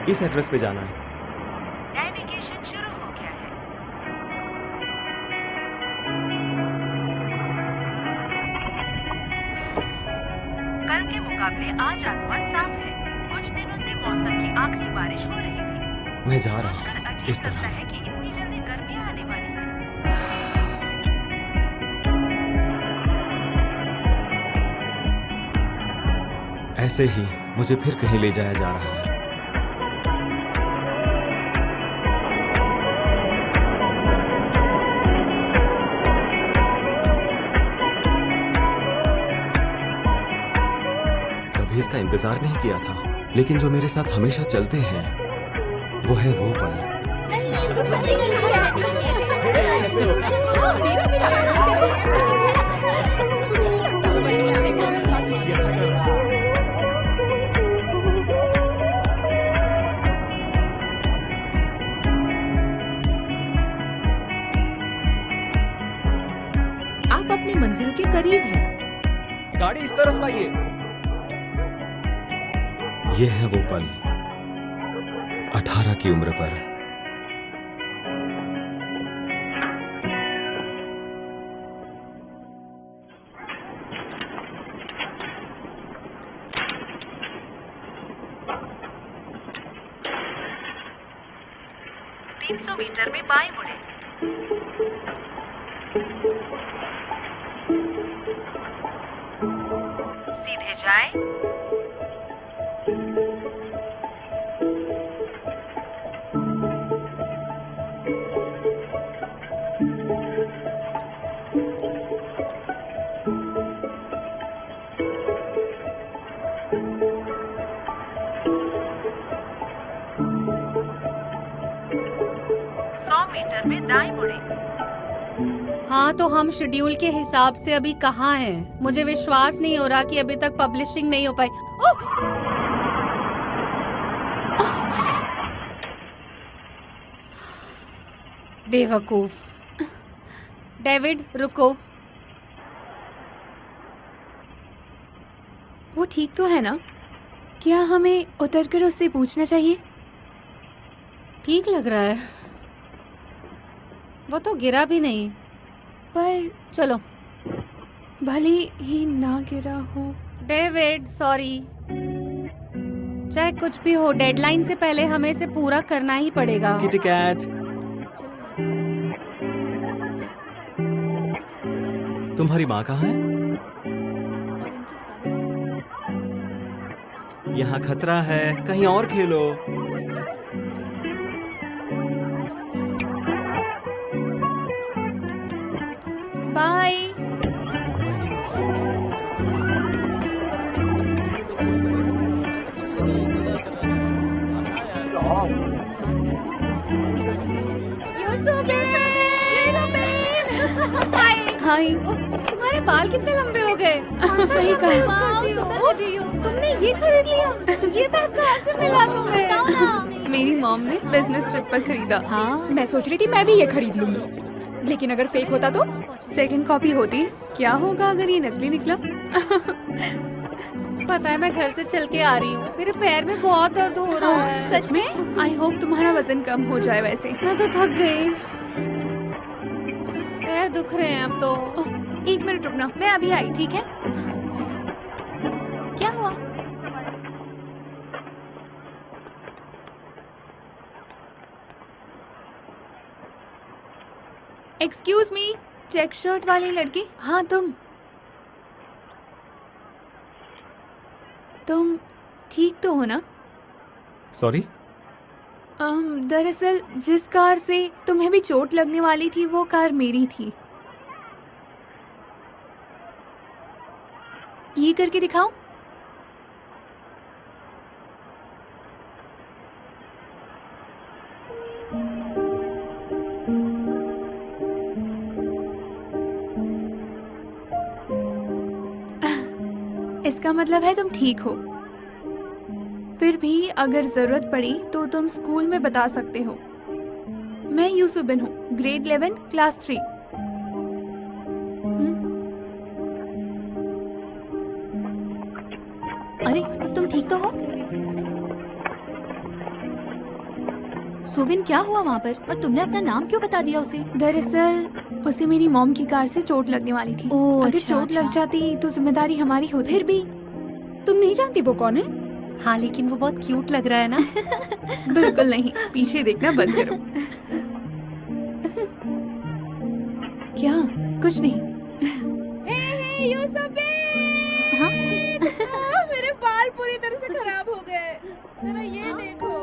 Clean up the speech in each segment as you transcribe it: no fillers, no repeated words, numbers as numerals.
इस एड्रेस पे जाना है। नेविगेशन शुरू हो गया है। कल के मुकाबले आज आसमान साफ है। कुछ दिनों से मौसम की आखिरी बारिश हो रही थी। मैं जा रहा सोचकर हूँ अजीब इस लगता तरह। है कि इतनी जल्दी गर्मी आने वाली है। ऐसे ही मुझे फिर कहीं ले जाया जा रहा है। कभी इसका इंतजार नहीं किया था, लेकिन जो मेरे साथ हमेशा चलते हैं वो है वो पल। आप अपनी मंजिल के करीब हैं। गाड़ी इस तरफ लाइए। ये है वो पल, 18 की उम्र पर। तीन 300 मीटर में बाएं मुड़े। सीधे जाएं। मीटर में दाएं मुड़े। हाँ, तो हम शेड्यूल के हिसाब से अभी कहाँ हैं? मुझे विश्वास नहीं हो रहा कि अभी तक पब्लिशिंग नहीं हो पाई। ओह! बेवकूफ। डेविड, रुको। वो ठीक तो है ना? क्या हमें उतरकर उससे पूछना चाहिए? ठीक लग रहा है। वो तो गिरा भी नहीं। पर चलो। भले ही ना गिरा हो। David, sorry. चाहे कुछ भी हो, डेडलाइन से पहले हमें इसे पूरा करना ही पड़ेगा। किटी कैट, तुम्हारी माँ कहाँ है? यहाँ खतरा है, कहीं और खेलो। बाय। हाय। तुम्हारे बाल कितने लंबे हो गए? सही कहा। तुमने ये खरीद लिया? ये बैग कहाँ से मिला तुम्हें? मेरी मॉम ने बिजनेस ट्रिप पर खरीदा। हाँ, मैं सोच रही थी मैं भी ये खरीद लूंगी, लेकिन अगर फेक होता तो सेकंड कॉपी होती। क्या होगा अगर ये नकली निकला? पता है, मैं घर से चल के आ रही हूँ। मेरे पैर में बहुत दर्द हो रहा है। सच में? आई होप तुम्हारा वजन कम हो जाए। वैसे मैं तो थक गई, पैर दुख रहे हैं अब तो। एक मिनट रुकना, मैं अभी आई। ठीक है? क्या हुआ? एक्सक्यूज मी, चेक शर्ट वाली लड़की। हाँ, तुम ठीक तो हो ना? सॉरी? दरअसल जिस कार से तुम्हें भी चोट लगने वाली थी वो कार मेरी थी। ये करके दिखाओ। इसका मतलब है तुम ठीक हो। फिर भी अगर जरूरत पड़ी तो तुम स्कूल में बता सकते हो। मैं यूसुबिन हूँ, ग्रेड 11 क्लास 3। अरे तुम ठीक तो हो? सुबिन क्या हुआ वहाँ पर और तुमने अपना नाम क्यों बता दिया उसे? दरअसल उसे मेरी मॉम की कार से चोट लगने वाली थी। ओह, अगर अच्छा, चोट लग अच्छा। जाती तो जिम्मेदारी हमारी होती। फिर भी तुम नहीं जानती वो कौन है? हाँ लेकिन वो बहुत क्यूट लग रहा है ना। बिल्कुल नहीं, पीछे देखना बंद करो। क्या? कुछ नहीं। हाँ? मेरे बाल पूरी तरह से खराब हो गए। जरा ये देखो।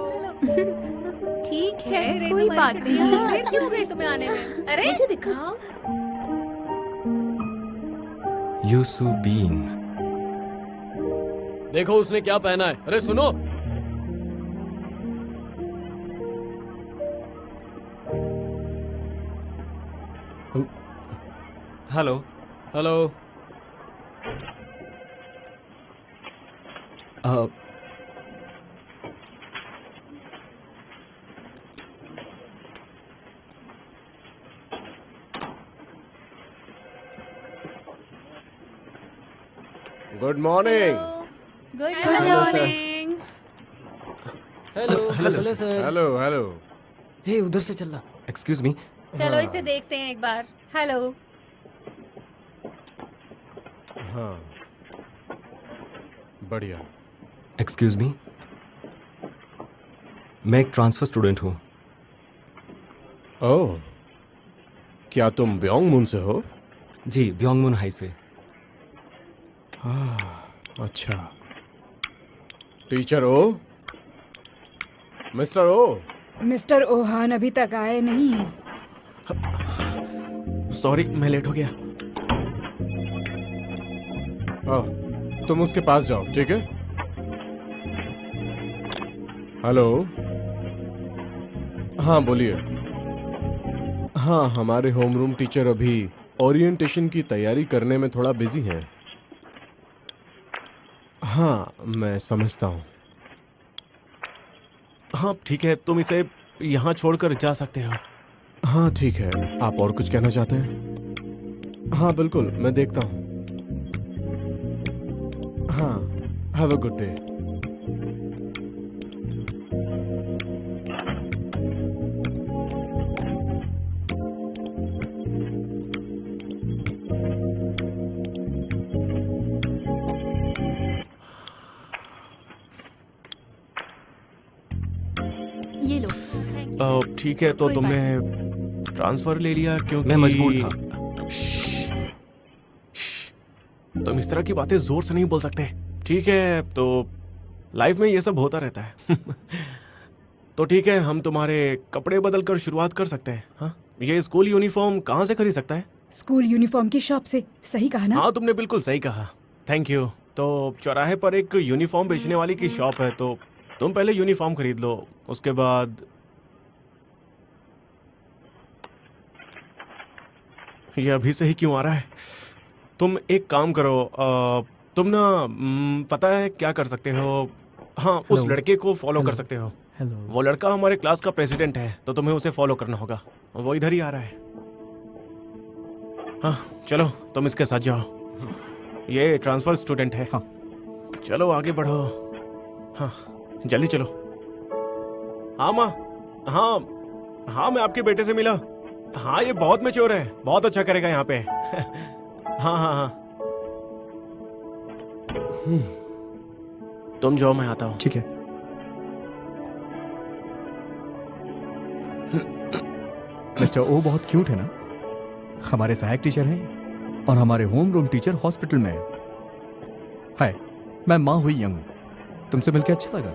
ठीक कैसी है, रही कोई तुम्हारी बात छुट्टी? नहीं। देर क्यों हो गई तुम्हें आने में? अरे मुझे दिखाओ। यूसुबीन। देखो उसने क्या पहना है। अरे सुनो, hello. Hello. Uh, good morning. Good hello morning. Hello sir. Hello hello. Hey उधर से चलना। Excuse me. चलो इसे देखते हैं एक बार। हेलो। हाँ, बढ़िया। Excuse me. मैं एक ट्रांसफर स्टूडेंट हूँ। ओह, क्या तुम ब्योंगमुन से हो? जी, ब्योंगमुन हाई से। अच्छा। टीचर ओ, मिस्टर ओ। मिस्टर ओहान अभी तक आए नहीं है। सॉरी मैं लेट हो गया। तुम उसके पास जाओ, ठीक है? हेलो। हाँ बोलिए। हाँ, हमारे होमरूम टीचर अभी ओरिएंटेशन की तैयारी करने में थोड़ा बिजी हैं। हाँ, मैं समझता हूँ। हाँ ठीक है, तुम इसे यहाँ छोड़कर जा सकते हो। हाँ ठीक है। आप और कुछ कहना चाहते हैं? हाँ बिल्कुल, मैं देखता हूँ। हाँ, हैव अ गुड डे। ये लो। ठीक है, तो कोई तुमने ट्रांसफर ले लिया क्योंकि मैं मजबूर था। तुम इस तरह की बातें जोर से नहीं बोल सकते। ठीक है, तो लाइफ में ये सब होता रहता है। तो ठीक है, हम तुम्हारे कपड़े बदल कर शुरुआत कर सकते हैं। हाँ, ये स्कूल यूनिफॉर्म कहाँ से खरीद सकता है? स्कूल यूनिफॉर्म की शॉप से। सही कहा ना? हाँ तुमने बिल्कुल सही कहा, थैंक यू। तो चौराहे पर एक यूनिफॉर्म बेचने वाली की शॉप है, तो तुम पहले यूनिफॉर्म खरीद लो, उसके बाद ये अभी से ही क्यों आ रहा है? तुम एक काम करो, तुम ना पता है क्या कर सकते हो? हाँ, उस Hello. लड़के को फॉलो कर सकते हो। हेलो। वो लड़का हमारे क्लास का प्रेसिडेंट है, तो तुम्हें उसे फॉलो करना होगा। वो इधर ही आ रहा है। हाँ चलो, तुम इसके साथ जाओ। ये ट्रांसफर स्टूडेंट है। हाँ। चलो आगे बढ़ो। हाँ जल्दी चलो। हाँ माँ, हाँ हाँ मैं आपके बेटे से मिला। हाँ ये बहुत मैच्योर है, बहुत अच्छा करेगा यहाँ पे। हाँ हाँ हाँ। तुम जाओ, मैं आता हूँ। ठीक है। मिस्टर ओ बहुत क्यूट है ना? हमारे सहायक टीचर हैं और हमारे होम रूम टीचर हॉस्पिटल में है। हाय, मैं माँ हुई यंग। तुमसे मिलकर अच्छा लगा।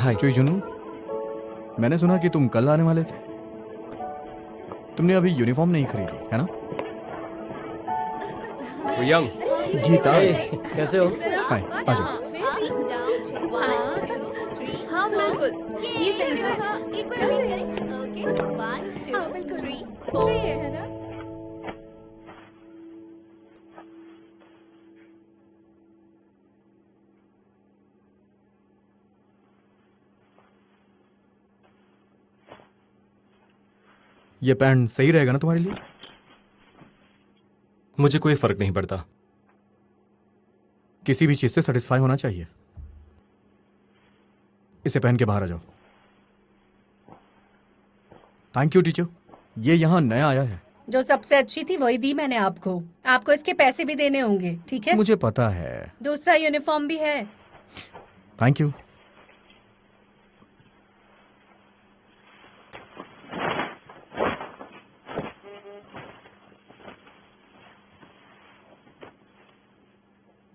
हाय। चुई जुनू, मैंने सुना कि तुम कल आने वाले थे। तुमने अभी यूनिफॉर्म नहीं खरीदी है ना? यंग, गीता, कैसे हो? हाय, आ जाओ। हाँ बिल्कुल, ये सही है। एक बार और करें। ओके, 1 2 3 4 है ना? ये पैंट सही रहेगा ना तुम्हारे लिए? मुझे कोई फर्क नहीं पड़ता। किसी भी चीज से सेटिस्फाई होना चाहिए। इसे पहन के बाहर आ जाओ। Thank you teacher. ये यहाँ नया आया है। जो सबसे अच्छी थी वही दी मैंने आपको। आपको इसके पैसे भी देने होंगे, ठीक है? मुझे पता है। दूसरा यूनिफॉर्म भी है। Thank you.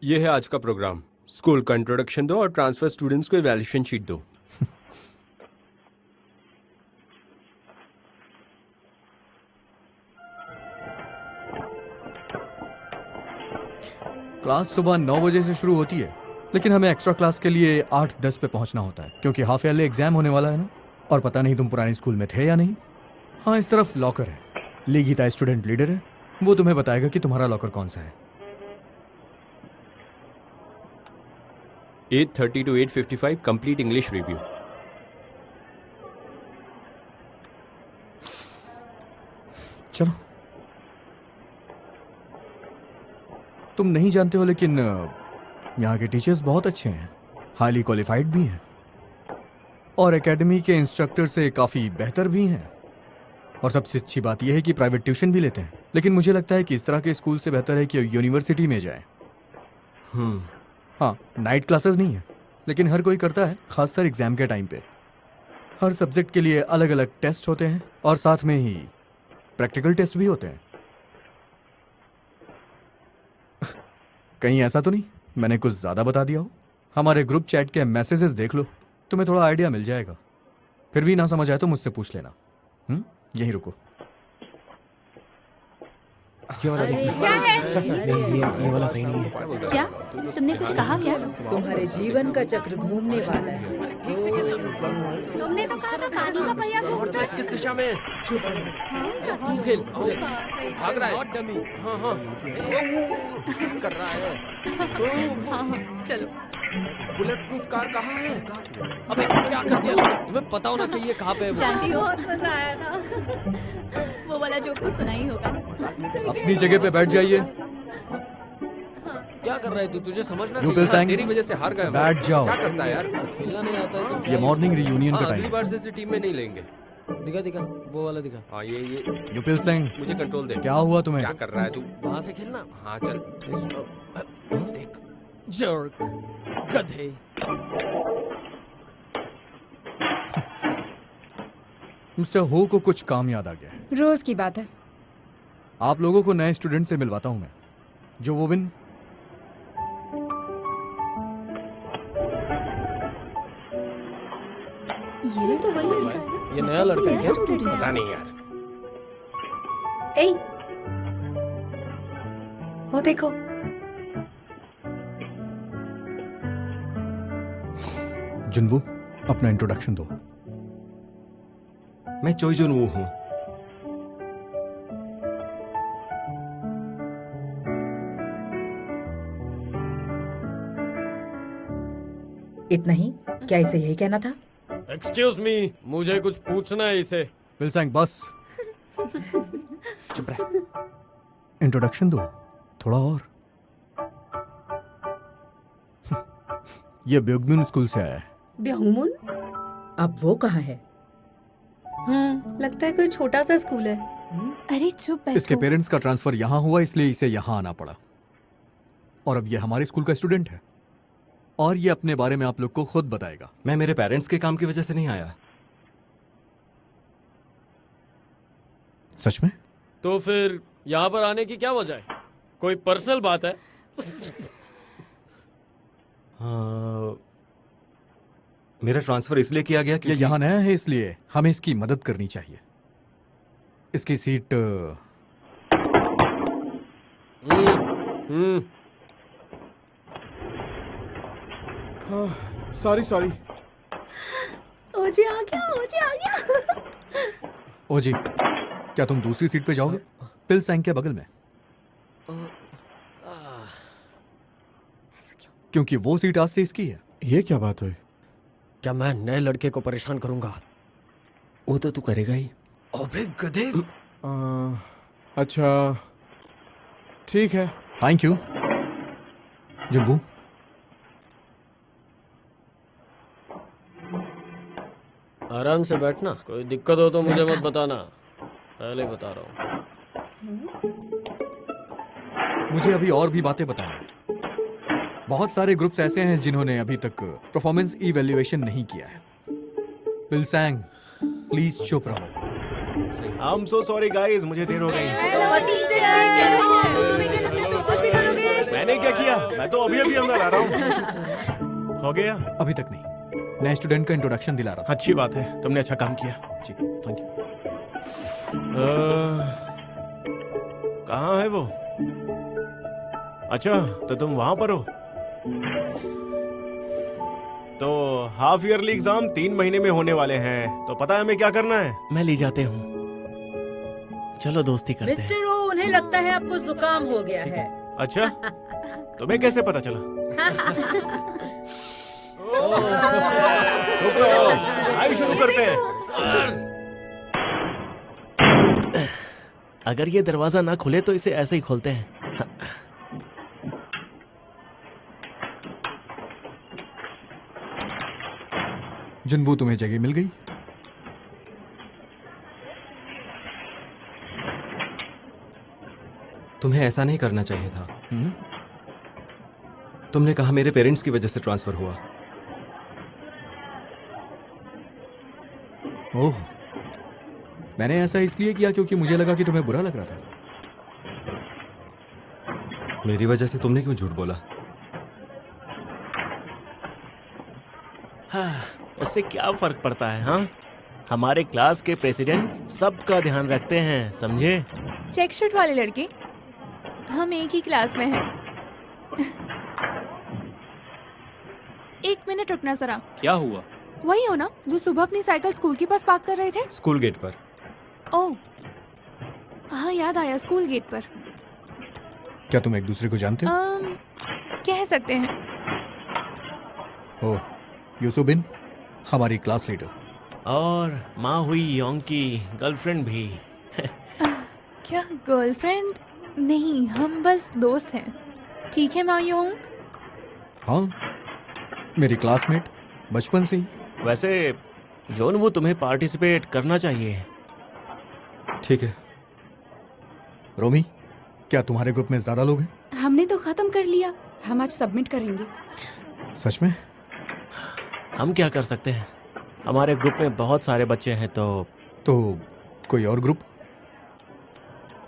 ये है आज का प्रोग्राम। स्कूल का इंट्रोडक्शन दो और ट्रांसफर स्टूडेंट्स को इवैल्यूएशन शीट दो। क्लास सुबह 9 बजे से शुरू होती है, लेकिन हमें एक्स्ट्रा क्लास के लिए 8:10 पे पहुंचना होता है, क्योंकि हाफ ईयरली एग्जाम होने वाला है ना। और पता नहीं तुम पुराने स्कूल में थे या नहीं। हाँ, इस तरफ लॉकर है। लीगीता स्टूडेंट लीडर है, वो तुम्हें बताएगा कि तुम्हारा लॉकर कौन सा है। 8:30 to 8:55 कंप्लीट इंग्लिश रिव्यू। चलो। तुम नहीं जानते हो, लेकिन यहाँ के टीचर्स बहुत अच्छे हैं, हाईली क्वालिफाइड भी हैं और एकेडमी के इंस्ट्रक्टर से काफ़ी बेहतर भी हैं। और सबसे अच्छी बात यह है कि प्राइवेट ट्यूशन भी लेते हैं। लेकिन मुझे लगता है कि इस तरह के स्कूल से बेहतर है कि यूनिवर्सिटी में जाएं। हाँ, नाइट क्लासेस नहीं है, लेकिन हर कोई करता है, खासकर एग्जाम के टाइम पे। हर सब्जेक्ट के लिए अलग अलग टेस्ट होते हैं और साथ में ही प्रैक्टिकल टेस्ट भी होते हैं। कहीं ऐसा तो नहीं मैंने कुछ ज़्यादा बता दिया हो? हमारे ग्रुप चैट के मैसेजेस देख लो, तुम्हें थोड़ा आइडिया मिल जाएगा। फिर भी ना समझ आए तो मुझसे पूछ लेना। यहीं रुको। क्या है? ये वाला सही नहीं है। क्या? तुमने कुछ कहा क्या? तुम्हारे जीवन का चक्र घूमने वाला है। तुमने तो कहा था पानी का पहिया घूमता है। किस दिशा में? तू खेल। भाग रहा है। डमी। हाँ। कर रहा है। हाँ, चलो। बुलेट प्रूफ कार कहाँ है? अबे क्या कर दिया तुमने? तुम्हें पता होना चाहिए कहाँ पे है वो। जानती हो, बहुत मजा आया था। वो वाला जोक तो सुना ही होगा। अपनी जगह पे बैठ जाइए। क्या कर रहा है तू? तुझे समझना यूपिल चाहिए। सैंग, तेरी वजह से हार गए हम। बैठ जाओ। क्या करता है यार? खेलना नहीं आता है तो क्या ये मॉर्निंग रियूनियन का हाँ, टाइम अगली है। बार से इसे टीम में नहीं लेंगे। दिखा वो वाला दिखा। हाँ, ये यूपिल सिंह, मुझे कंट्रोल दे। क्या हुआ तुम्हें? क्या कर रहा है तू? वहां से खेलना। हाँ चल। देख जर्क गधे। मिस्टर हो को कुछ काम याद आ गया है। रोज की बात है। आप लोगों को नए स्टूडेंट से मिलवाता हूं मैं। जो वो बिन ये तो वही लड़का है ना? ये नया लड़का है क्या? पता नहीं यार। ए, वो देखो। जुनवू, अपना इंट्रोडक्शन दो। मैं चोई जुनवू हूँ। इतना ही? क्या इसे यही कहना था? एक्सक्यूज मी, मुझे कुछ पूछना है इसे। विल सैंग, बस। चुप रह। इंट्रोडक्शन दो थोड़ा और। ये ब्योगमुन स्कूल से आया है। ब्योंगमुन? अब वो कहाँ है? लगता है कोई छोटा सा स्कूल है। अरे चुप बैठो। इसके पेरेंट्स का ट्रांसफर यहाँ हुआ, इसलिए इसे यहाँ आना पड़ा। और अब ये हमारे स्कूल का स्टूडेंट है और ये अपने बारे में आप लोग को खुद बताएगा। मैं मेरे पेरेंट्स के काम की वजह से नहीं आया। सच में? तो फिर यहाँ पर आने की क्या वजह है? कोई पर्सनल बात है? मेरा ट्रांसफर इसलिए किया गया ये क्योंकि यहाँ नया है, इसलिए हमें इसकी मदद करनी चाहिए। इसकी सीट सॉरी ओजी आ गया। ओ जी, क्या तुम दूसरी सीट पे जाओगे? पिल सैंग के बगल में। क्योंकि वो सीट आज से इसकी है। ये क्या बात हुई? क्या मैं नए लड़के को परेशान करूंगा? वो तो तू करेगा ही। अबे गधे। अच्छा ठीक है। Thank you जुनवू। आराम से बैठना, कोई दिक्कत हो तो मुझे मत बताना, पहले ही बता रहा हूँ। मुझे अभी और भी बातें बताना है। बहुत सारे ग्रुप्स ऐसे हैं जिन्होंने अभी तक परफॉर्मेंस इवैल्यूएशन नहीं किया है। विलसैंग, प्लीज चुप रहो। I am so sorry guys, मुझे देर हो गई। मैंने क्या किया? मैं तो अभी अभी अंदर आ रहा हूँ। हो गया? अभी तक नहीं, नए स्टूडेंट का इंट्रोडक्शन दिला रहा था। अच्छी बात है, तुमने अच्छा काम किया। जी, थैंक यू। कहाँ है वो? अच्छा, तो तुम वहां पर हो। तो हाफ ईयरली एग्जाम 3 महीने में होने वाले हैं, तो पता है हमें क्या करना है? मैं ले जाते हूँ, चलो दोस्ती करते हैं। मिस्टर ओ, उन्हें लगता है आपको जुकाम हो गया है। अच्छा, तुम्हें कैसे पता चला? आइए शुरू करते हैं। अगर ये दरवाजा ना खुले तो इसे ऐसे ही खोलते हैं। जुनबू, तुम्हें जगह मिल गई? तुम्हें ऐसा नहीं करना चाहिए था। तुमने कहा मेरे पेरेंट्स की वजह से ट्रांसफर हुआ। ओह, मैंने ऐसा इसलिए किया क्योंकि मुझे लगा कि तुम्हें बुरा लग रहा था। मेरी वजह से तुमने क्यों झूठ बोला? हाँ, उससे क्या फर्क पड़ता है? हाँ, हमारे क्लास के प्रेसिडेंट सबका ध्यान रखते हैं, समझे? चेक शर्ट वाले लड़के, हम एक ही क्लास में हैं। एक मिनट रुकना जरा। क्या हुआ? वही हो ना जो सुबह अपनी साइकिल स्कूल के पास पार्क कर रहे थे? स्कूल गेट पर। ओह हाँ, याद आया, स्कूल गेट पर। क्या तुम एक दूसरे को जानते हो? कह सकते हैं। ओह, यूसुबिन, हमारी क्लास लीडर। और माँ हुई योंग की गर्लफ्रेंड भी। क्या गर्लफ्रेंड? नहीं, हम बस दोस्त हैं। ठीक है माँ योंग? हाँ, मेरी क्लासमेट बचपन से ही। वैसे जोन, वो तुम्हें पार्टिसिपेट करना चाहिए। ठीक है। रोमी, क्या तुम्हारे ग्रुप में ज्यादा लोग हैं? हमने तो खत्म कर लिया, हम आज सबमिट करेंगे। सच में? हम क्या कर सकते हैं, हमारे ग्रुप में बहुत सारे बच्चे हैं। तो कोई और ग्रुप?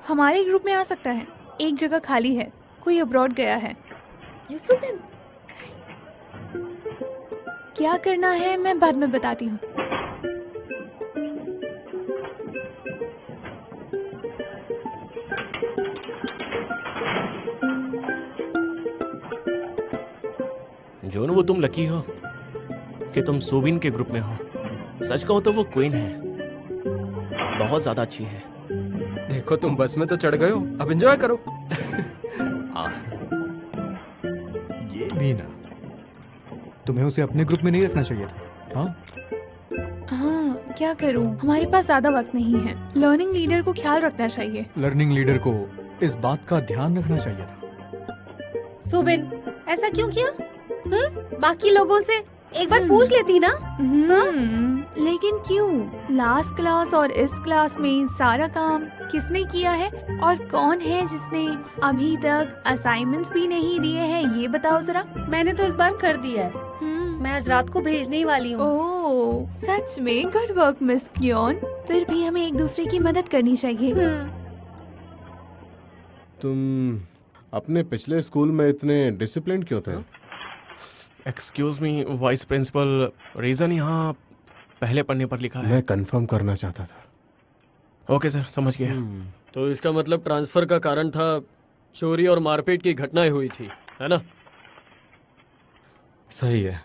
हमारे ग्रुप में आ सकता है, एक जगह खाली है, कोई अब्रॉड गया है। यूसुबिन, क्या करना है मैं बाद में बताती हूँ। जोन, वो तुम लकी हो कि तुम सोबिन के ग्रुप में हो। सच कहो तो वो क्वीन है, बहुत ज्यादा अच्छी है। देखो, तुम बस में तो चढ़ गए हो, अब एंजॉय करो। ये भी ना, तुम्हें उसे अपने ग्रुप में नहीं रखना चाहिए था। हाँ, क्या करूं, हमारे पास ज्यादा वक्त नहीं है। लर्निंग लीडर को ख्याल रखना चाहिए। लर्निंग लीडर को इस बात का ध्यान रखना चाहिए था। सुबिन, ऐसा क्यों किया? बाकी लोगों से एक बार पूछ लेती ना। लेकिन क्यों? लास्ट क्लास और इस क्लास में सारा काम किसने किया है? और कौन है जिसने अभी तक असाइनमेंट्स भी नहीं दिए हैं, ये बताओ जरा। मैंने तो इस बार कर दिया है, मैं आज रात को भेजने ही वाली हूँ। ओह, सच में गुड वर्क मिस क्योन। फिर भी हमें एक दूसरे की मदद करनी चाहिए। तुम अपने पिछले स्कूल में इतने डिसिप्लिन क्यों थे? Excuse me vice principal, reason यहाँ पहले पन्ने पर लिखा है। मैं कंफर्म करना चाहता था। ओके सर, समझ गया। तो इसका मतलब ट्रांसफर का कारण था चोरी और मारपीट की घटनाएं हुई थी, है ना? सही है।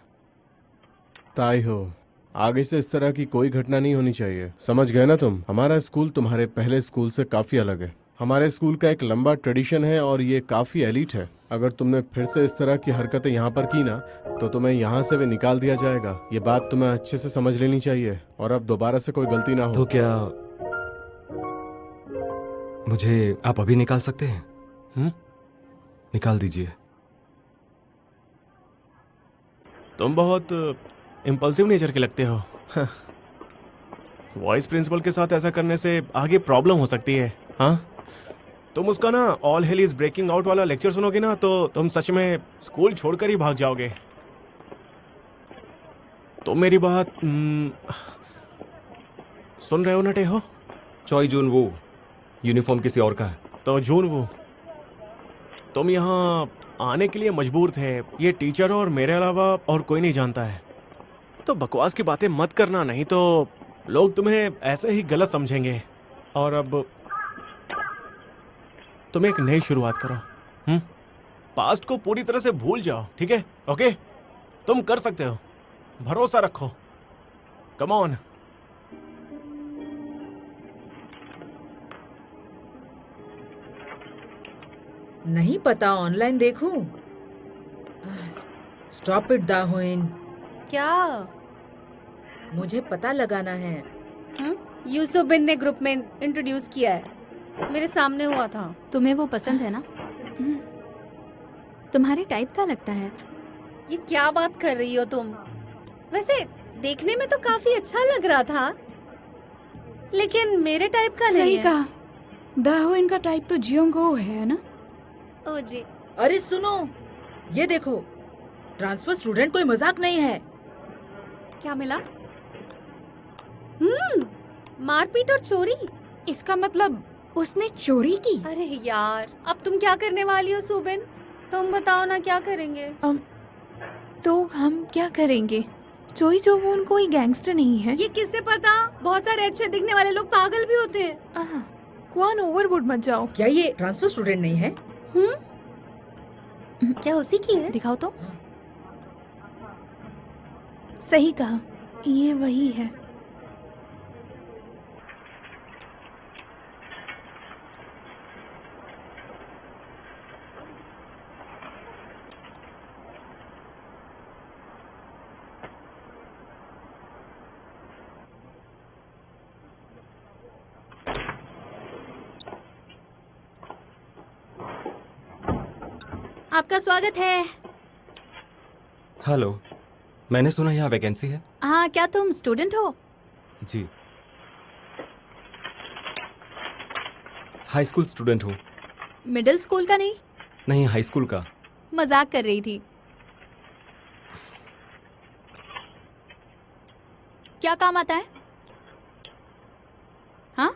ताई हो, आगे से इस तरह की कोई घटना नहीं होनी चाहिए, समझ गए ना तुम? हमारा स्कूल तुम्हारे पहले स्कूल से काफी अलग है। हमारे स्कूल का एक लंबा ट्रेडिशन है और ये काफी एलीट है। अगर तुमने फिर से इस तरह की हरकतें यहाँ पर की ना, तो तुम्हें यहाँ से भी निकाल दिया जाएगा। ये बात तुम्हें अच्छे से समझ लेनी चाहिए और अब दोबारा से कोई गलती ना हो। तो क्या मुझे आप अभी निकाल सकते हैं? निकाल दीजिए। तुम बहुत इम्पल्सिव नेचर के लगते हो। वाइस प्रिंसिपल के साथ ऐसा करने से आगे प्रॉब्लम हो सकती है। हाँ, तुम उसका ना all hell is breaking out वाला लेक्चर सुनोगे ना तो तुम सच में स्कूल छोड़कर ही भाग जाओगे। तो मेरी बात सुन रहे हो ना टेहो? चॉय जून वो यूनिफॉर्म किसी और का है। तो जून वो तुम यहाँ आने के लिए मजबूर थे, ये टीचर और मेरे अलावा और कोई नहीं जानता है। तो बकवास की बातें मत करना, नहीं तो लोग तुम्हें ऐसे ही गलत समझेंगे। और अब तुम एक नई शुरुआत करो। पास्ट को पूरी तरह से भूल जाओ, ठीक है? ओके, तुम कर सकते हो, भरोसा रखो। Come on. नहीं पता, ऑनलाइन देखूं? स्टॉप इट दाहुइन। क्या? मुझे पता लगाना है। यूसुबिन ने ग्रुप में इंट्रोड्यूस किया है, मेरे सामने हुआ था। तुम्हें वो पसंद है ना? तुम्हारे टाइप का लगता है। ये क्या बात कर रही हो तुम? वैसे देखने में तो काफी अच्छा लग रहा था, लेकिन मेरे टाइप का नहीं सही है। कहा, दाहो इनका टाइप तो जियोंगो है ना? ओ जी। अरे सुनो, ये देखो, ट्रांसफर स्टूडेंट कोई मजाक नहीं है। क्या मिला? मारपीट और चोरी। इसका मतलब उसने चोरी की? अरे यार, अब तुम क्या करने वाली हो सुबिन? तुम बताओ ना, क्या करेंगे? तो हम क्या करेंगे? चोई जोवून कोई गैंगस्टर नहीं है। ये किससे पता? बहुत सारे अच्छे दिखने वाले लोग पागल भी होते हैं। क्वान ओवरबोर्ड मत जाओ। क्या ये ट्रांसफर स्टूडेंट नहीं है? क्या उसी की है? दिखाओ तो। सही कहा, ये वही है। आपका स्वागत है। हेलो, मैंने सुना यहाँ वैकेंसी है। हाँ, क्या तुम स्टूडेंट हो? जी, हाई स्कूल स्टूडेंट हूँ। मिडिल स्कूल का नहीं? नहीं, हाई स्कूल का। मजाक कर रही थी। क्या काम आता है? हाँ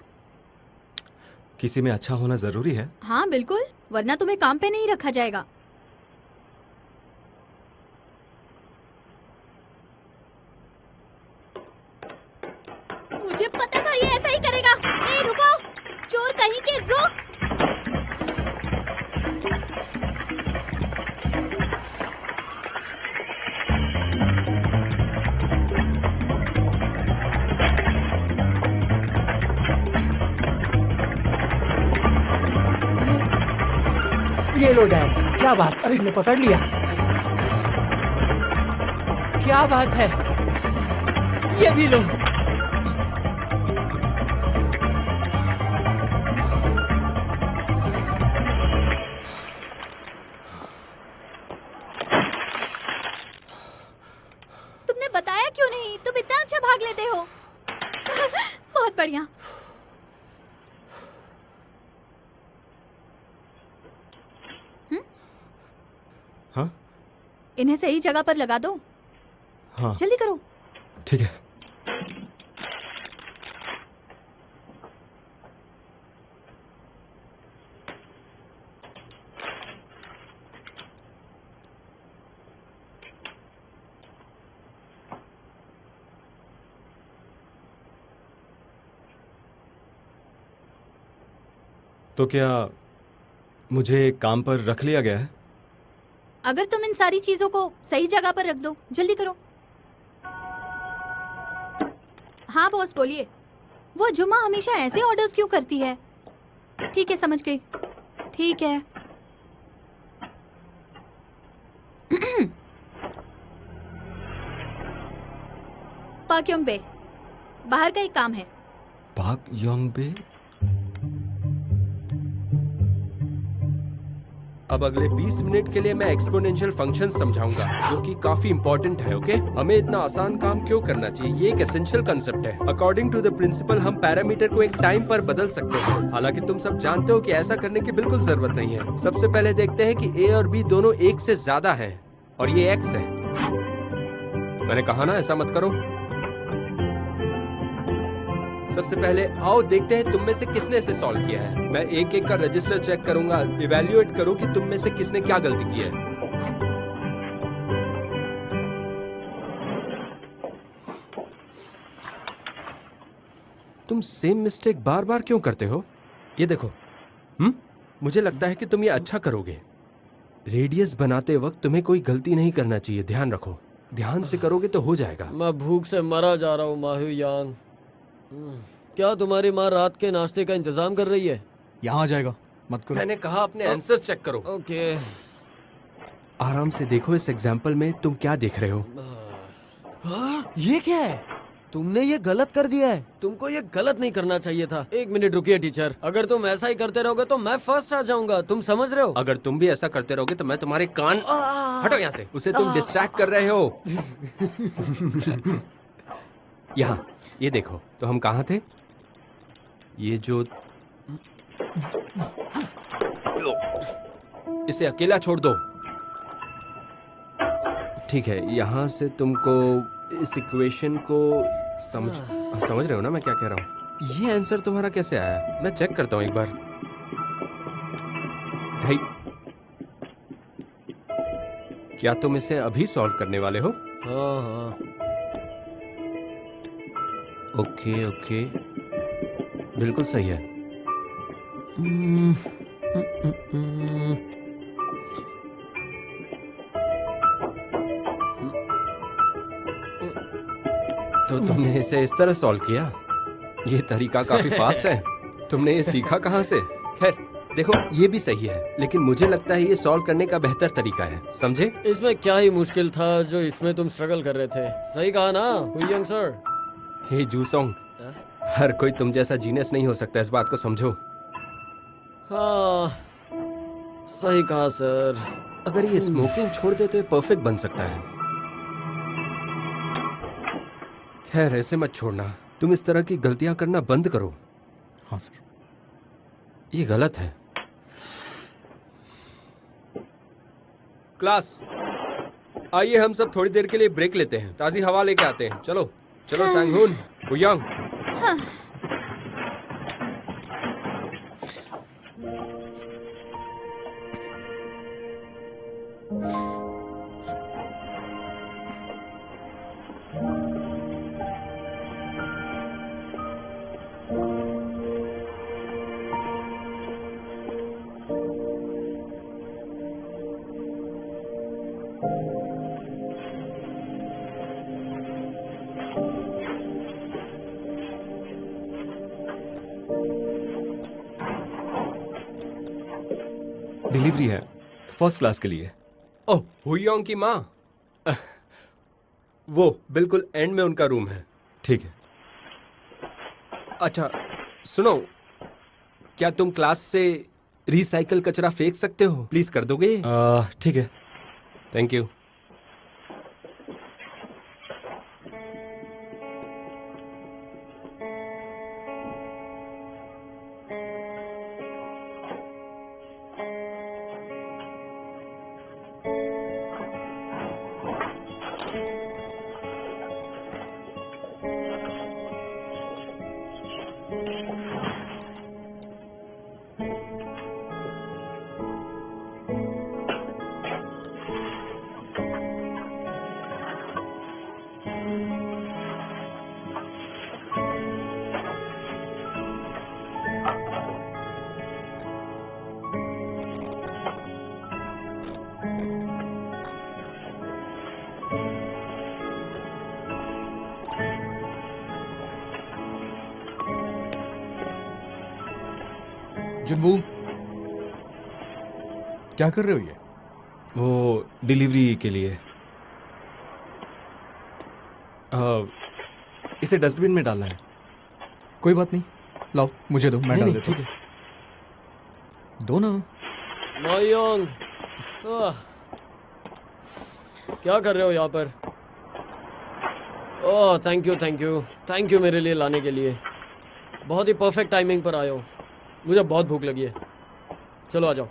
किसी में अच्छा होना जरूरी है। हाँ बिल्कुल, वरना तुम्हें काम पे नहीं रखा जाएगा। मुझे पता था ये ऐसा ही करेगा। ए रुको, चोर कहीं के, रुक। ये लो डैड, क्या बात? अरे ने पकड़ लिया। क्या बात है? ये भी लो। तुमने बताया क्यों नहीं? तुम इतना अच्छा भाग लेते हो। बहुत बढ़िया। हाँ? इन्हें सही जगह पर लगा दो। हाँ। जल्दी करो। ठीक है। तो क्या मुझे काम पर रख लिया गया है? अगर तुम इन सारी चीजों को सही जगह पर रख दो। जल्दी करो। हाँ बॉस बोलिए। वो जुमा हमेशा ऐसे ऑर्डर्स क्यों करती है? ठीक है, समझ गई। ठीक है। पाक योंग बे, बाहर का एक काम है। पाक योंग बे? अब अगले 20 मिनट के लिए मैं एक्सपोनेंशियल फंक्शन समझाऊंगा, जो कि काफी इंपॉर्टेंट है। ओके, हमें इतना आसान काम क्यों करना चाहिए, ये एक एसेंशियल कंसेप्ट है। अकॉर्डिंग टू द प्रिंसिपल हम पैरामीटर को एक टाइम पर बदल सकते हैं। हालांकि तुम सब जानते हो कि ऐसा करने की बिल्कुल जरूरत नहीं है। सबसे पहले देखते हैं कि ए और बी दोनों एक से ज्यादा हैं और ये एक्स है। मैंने कहा ना ऐसा मत करो। सबसे पहले आओ देखते हैं तुम में से किसने इसे सॉल्व किया है। मैं एक एक का रजिस्टर चेक करूंगा, इवैल्यूएट करो कि तुम में से किसने क्या गलती की है। तुम सेम मिस्टेक बार बार क्यों करते हो? ये देखो, मुझे लगता है कि तुम ये अच्छा करोगे। रेडियस बनाते वक्त तुम्हें कोई गलती नहीं करना चाहिए, ध्यान रखो। ध्यान से करोगे तो हो जाएगा। मैं भूख से मरा जा रहा हूँ माहू यांग। क्या तुम्हारी माँ रात के नाश्ते का इंतजाम कर रही है? यहाँ आ जाएगा, मत करो। मैंने कहा अपने आंसर्स चेक करो। ओके, आराम से देखो इस एग्जाम्पल में तुम क्या देख रहे हो। ये क्या है? तुमने ये गलत कर दिया है। तुमको ये गलत नहीं करना चाहिए था। एक मिनट रुकिए टीचर, अगर तुम ऐसा ही करते रहोगे तो मैं फर्स्ट आ जाऊंगा, तुम समझ रहे हो? अगर तुम भी ऐसा करते रहोगे तो मैं तुम्हारे कान हटो यहाँ से। उसे तुम डिस्ट्रैक्ट कर रहे हो। यहाँ ये देखो, तो हम कहाँ थे? ये जो इसे अकेला छोड़ दो। ठीक है, यहाँ से तुमको इस इक्वेशन को समझ रहे हो ना मैं क्या कह रहा हूँ? ये आंसर तुम्हारा कैसे आया? मैं चेक करता हूँ एक बार। भाई, क्या तुम इसे अभी सॉल्व करने वाले हो? हाँ हाँ। ओके ओके, बिल्कुल सही है। तो तुमने इसे इस तरह सॉल्व किया? ये तरीका काफी फास्ट है। तुमने ये सीखा कहाँ से? खैर देखो, ये भी सही है, लेकिन मुझे लगता है ये सॉल्व करने का बेहतर तरीका है, समझे? इसमें क्या ही मुश्किल था जो इसमें तुम स्ट्रगल कर रहे थे। सही कहा ना हुयंग सर? हे जूसोंग, हर कोई तुम जैसा जीनियस नहीं हो सकता, इस बात को समझो। हाँ, सही कहा सर। अगर ये स्मोकिंग छोड़ दे तो ये परफेक्ट बन सकता है। खैर ऐसे मत छोड़ना, तुम इस तरह की गलतियां करना बंद करो। हाँ सर। ये गलत है। क्लास, आइए हम सब थोड़ी देर के लिए ब्रेक लेते हैं, ताज़ी हवा लेके आते हैं। चलो चलो सांगहुन, हुयांग। हाँ। डिलीवरी है फर्स्ट क्लास के लिए। ओह, हुयांग की माँ। वो बिल्कुल एंड में उनका रूम है। ठीक है। अच्छा सुनो, क्या तुम क्लास से रिसाइकल कचरा फेंक सकते हो? प्लीज कर दोगे? ठीक है। Thank you. जुनवू, क्या कर रहे हो ये? वो डिलीवरी के लिए। इसे डस्टबिन में डालना है। कोई बात नहीं, लाओ मुझे दो, मैं डाल देता हूँ। ठीक है। दो ना। मायोंग, क्या कर रहे हो यहाँ पर? ओह थैंक यू मेरे लिए लाने के लिए। बहुत ही परफेक्ट टाइमिंग पर आए हो। मुझे बहुत भूख लगी है। चलो आ जाओ।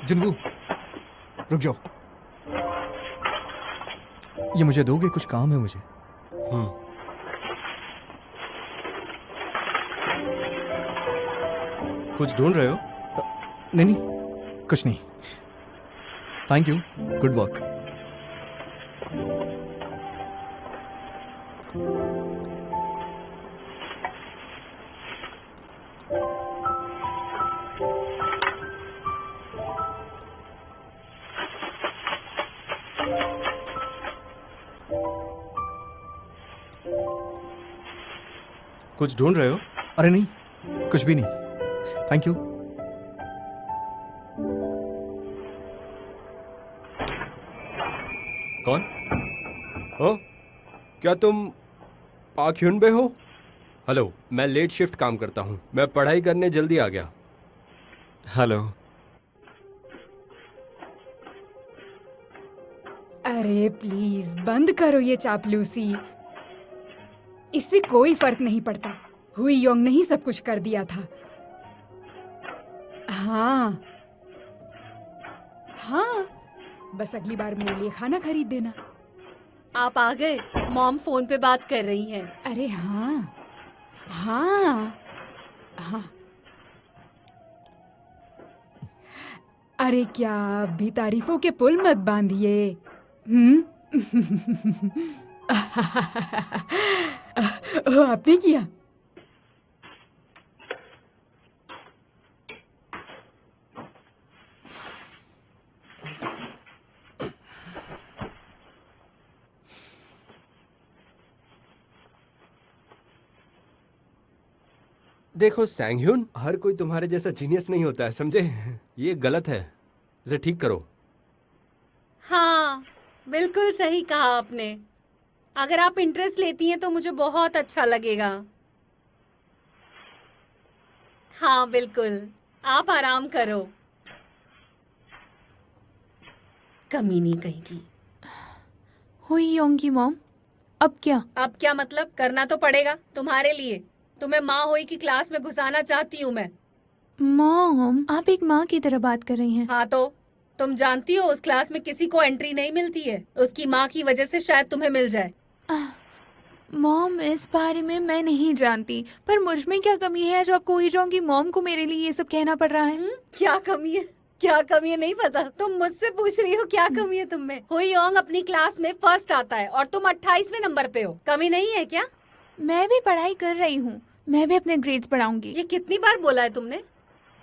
जुनवू, रुक जाओ। ये मुझे दोगे? कुछ काम है मुझे। कुछ ढूंढ रहे हो? नहीं, कुछ नहीं। Thank you, good work. कुछ ढूंढ रहे हो? अरे नहीं, कुछ भी नहीं। Thank you. कौन हो? क्या तुम पाक ह्युनबे हो? हेलो, मैं लेट शिफ्ट काम करता हूँ। मैं पढ़ाई करने जल्दी आ गया। हेलो। अरे प्लीज बंद करो ये चापलूसी। इससे कोई फर्क नहीं पड़ता। हुई योंग ने ही सब कुछ कर दिया था। हाँ हाँ, बस अगली बार मेरे लिए खाना खरीद देना। आप आ गए? मॉम फोन पे बात कर रही हैं। अरे हाँ हाँ हाँ। अरे क्या अभी तारीफों के पुल मत बांधिए। आपने किया? देखो सैंगह्युन, हर कोई तुम्हारे जैसा जीनियस नहीं होता है, समझे? ये गलत है, इसे ठीक करो। हाँ, बिल्कुल सही कहा आपने। अगर आप इंटरेस्ट लेती हैं तो मुझे बहुत अच्छा लगेगा। हाँ बिल्कुल, आप आराम करो। कमी नहीं कहेगी। हुई योंग की मॉम, अब क्या? अब क्या मतलब? करना तो पड़ेगा तुम्हारे लिए। तुम्हें माँ होई की क्लास में घुसाना चाहती हूँ मैं। मॉम, आप एक माँ की तरह बात कर रही हैं। हाँ तो तुम जानती हो उस क्लास में किसी को एंट्री नहीं मिलती है। उसकी माँ की वजह से शायद तुम्हें मिल जाए। मॉम, इस बारे में मैं नहीं जानती, पर मुझ में क्या कमी है जो आपको हुई योंग की मॉम को मेरे लिए ये सब कहना पड़ रहा है? क्या कमी है? क्या कमी है नहीं पता? तुम मुझसे पूछ रही हो क्या कमी है तुम में? हुई योंग अपनी क्लास में फर्स्ट आता है और तुम 28वें नंबर पे हो। कमी नहीं है क्या? मैं भी पढ़ाई कर रही हूँ। मैं भी अपने ग्रेड्स बढ़ाऊंगी। ये कितनी बार बोला है तुमने?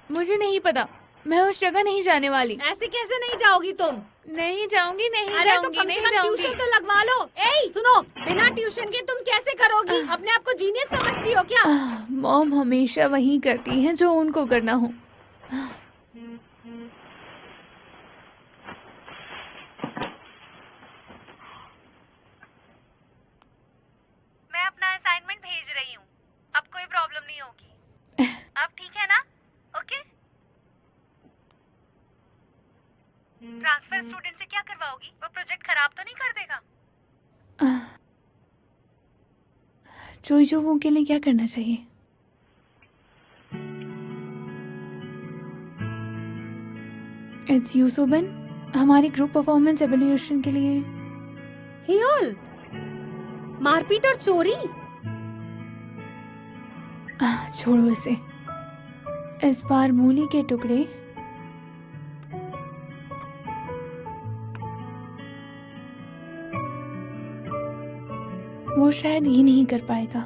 मुझे नहीं पता, मैं उस जगह नहीं जाने वाली। ऐसे कैसे नहीं जाओगी तुम? नहीं जाऊंगी, नहीं अरे जाऊंगी, तो नहीं कम से कम जाऊंगी। ट्यूशन तो लगवा लो। ए सुनो, बिना ट्यूशन के तुम कैसे करोगी? अपने आप को जीनियस समझती हो क्या? मॉम हमेशा वही करती हैं जो उनको करना हो। मैं अपना असाइनमेंट भेज रही हूँ। अब कोई प्रॉब्लम नहीं होगी। अब ठीक है ना? ओके? ट्रांसफर स्टूडेंट से क्या करवाओगी? वो प्रोजेक्ट खराब तो नहीं कर देगा? चोईजोवों के लिए क्या करना चाहिए? इट्स यू सोबन, हमारी ग्रुप परफॉर्मेंस एवोल्यूशन के लिए। हियोल, मारपीट और चोरी? छोड़ो इसे। इस बार मूली के टुकड़े वो शायद ये नहीं कर पाएगा।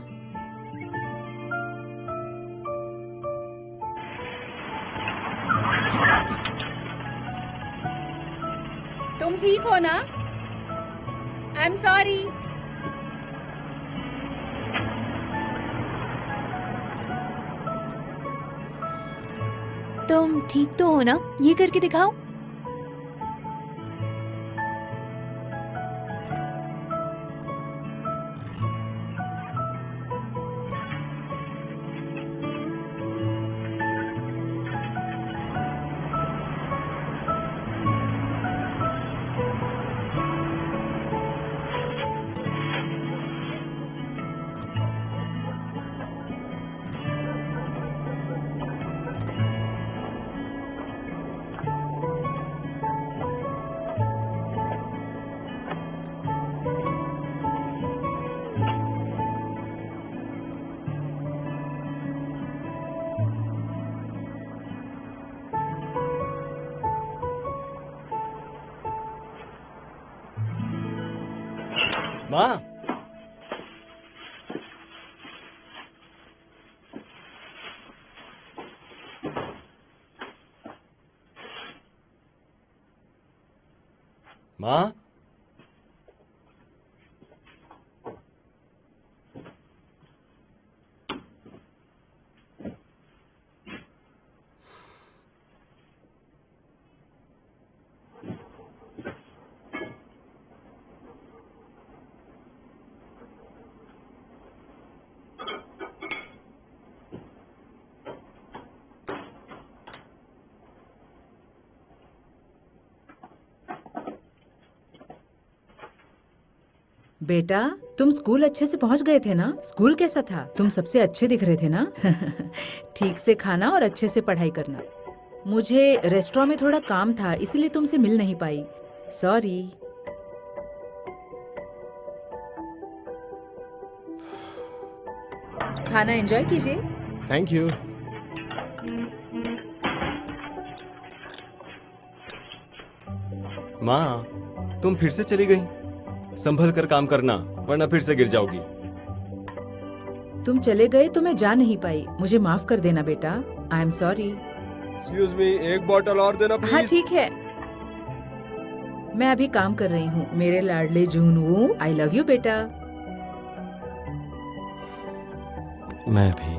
तुम ठीक हो ना? I am sorry. तुम ठीक तो हो ना? ये करके दिखाओ। माँ, माँ, बेटा, तुम स्कूल अच्छे से पहुंच गए थे ना? स्कूल कैसा था? तुम सबसे अच्छे दिख रहे थे ना? ठीक से खाना और अच्छे से पढ़ाई करना। मुझे रेस्टोरेंट में थोड़ा काम था, इसलिए तुमसे मिल नहीं पाई। सॉरी। खाना एंजॉय कीजिए। Thank you. माँ, तुम फिर से चली गई। संभल कर काम करना, वरना फिर से गिर जाओगी। तुम चले गए तो मैं जा नहीं पाई। मुझे माफ कर देना बेटा। I am sorry. Excuse me, एक बॉटल और देना प्लीज। हाँ ठीक है, मैं अभी काम कर रही हूँ। मेरे लाडले जूनू, आई लव यू बेटा। मैं भी।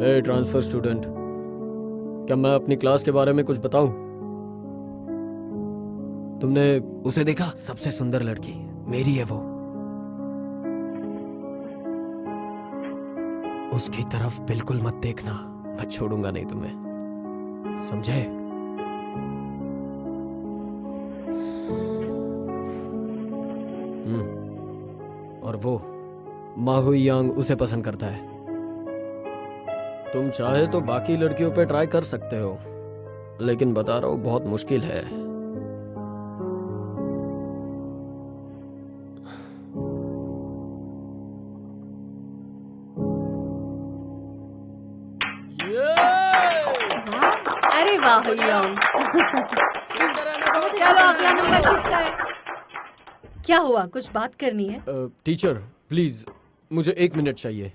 हे ट्रांसफर स्टूडेंट, क्या मैं अपनी क्लास के बारे में कुछ बताऊं? तुमने उसे देखा? सबसे सुंदर लड़की मेरी है वो। उसकी तरफ बिल्कुल मत देखना, मैं छोड़ूंगा नहीं तुम्हें, समझे? और वो माहुई यांग उसे पसंद करता है। तुम चाहे तो बाकी लड़कियों पे ट्राई कर सकते हो, लेकिन बता रहा हूं बहुत मुश्किल है। Yeah! अरे वाह हुईयोंग। चलो अगला नंबर किसका है? क्या हुआ, कुछ बात करनी है? टीचर प्लीज मुझे 1 मिनट चाहिए।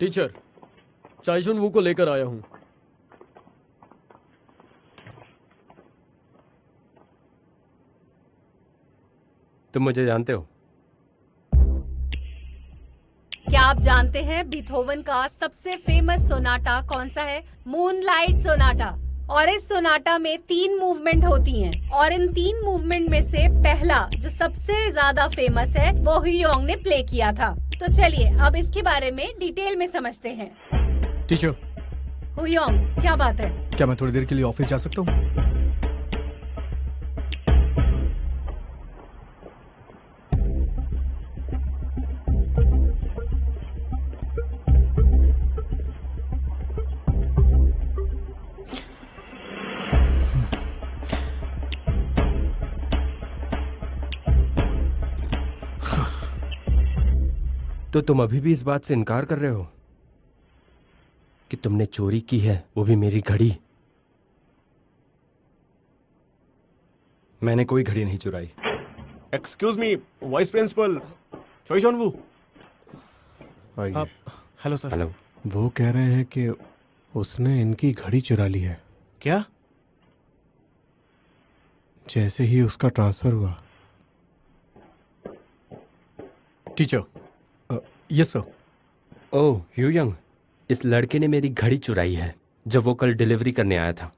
टीचर चाइशुन वू को लेकर आया हूँ। तुम मुझे जानते हो? क्या आप जानते हैं बीथोवन का सबसे फेमस सोनाटा कौन सा है? Moonlight Sonata. और इस सोनाटा में 3 मूवमेंट होती हैं और इन 3 मूवमेंट में से पहला जो सबसे ज्यादा फेमस है वो हुईयोंग ने प्ले किया था। तो चलिए अब इसके बारे में डिटेल में समझते हैं। टीचर, हुईयोंग क्या बात है? क्या मैं थोड़ी देर के लिए ऑफिस जा सकता हूँ? तो तुम अभी भी इस बात से इनकार कर रहे हो कि तुमने चोरी की है, वो भी मेरी घड़ी? मैंने कोई घड़ी नहीं चुराई। एक्सक्यूज मी, वाइस प्रिंसिपल चोइजोन वू। आइए। Hello sir. हेलो। वो कह रहे हैं कि उसने इनकी घड़ी चुरा ली है। क्या? जैसे ही उसका ट्रांसफर हुआ। Teacher, yes sir. Oh Huiyong, इस लड़के ने मेरी घड़ी चुराई है जब वो कल डिलीवरी करने आया था।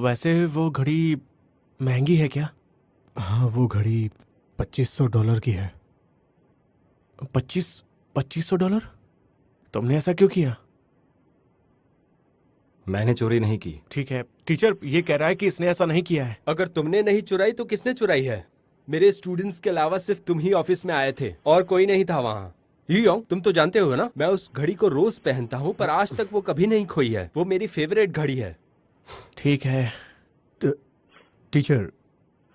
वैसे वो घड़ी महंगी है क्या? हाँ, वो घड़ी $2500 की है। 2500 डॉलर? तुमने ऐसा क्यों किया? मैंने चोरी नहीं की। ठीक है, टीचर ये कह रहा है कि इसने ऐसा नहीं किया है। अगर तुमने नहीं चुराई तो किसने चुराई है? मेरे स्टूडेंट्स के अलावा सिर्फ तुम ही ऑफिस में आए थे और कोई नहीं था वहाँ। हुईयोंग, तुम तो जानते हो ना, मैं उस घड़ी को रोज पहनता हूँ पर आज तक वो कभी नहीं खोई है। वो मेरी फेवरेट घड़ी है। ठीक है। टीचर,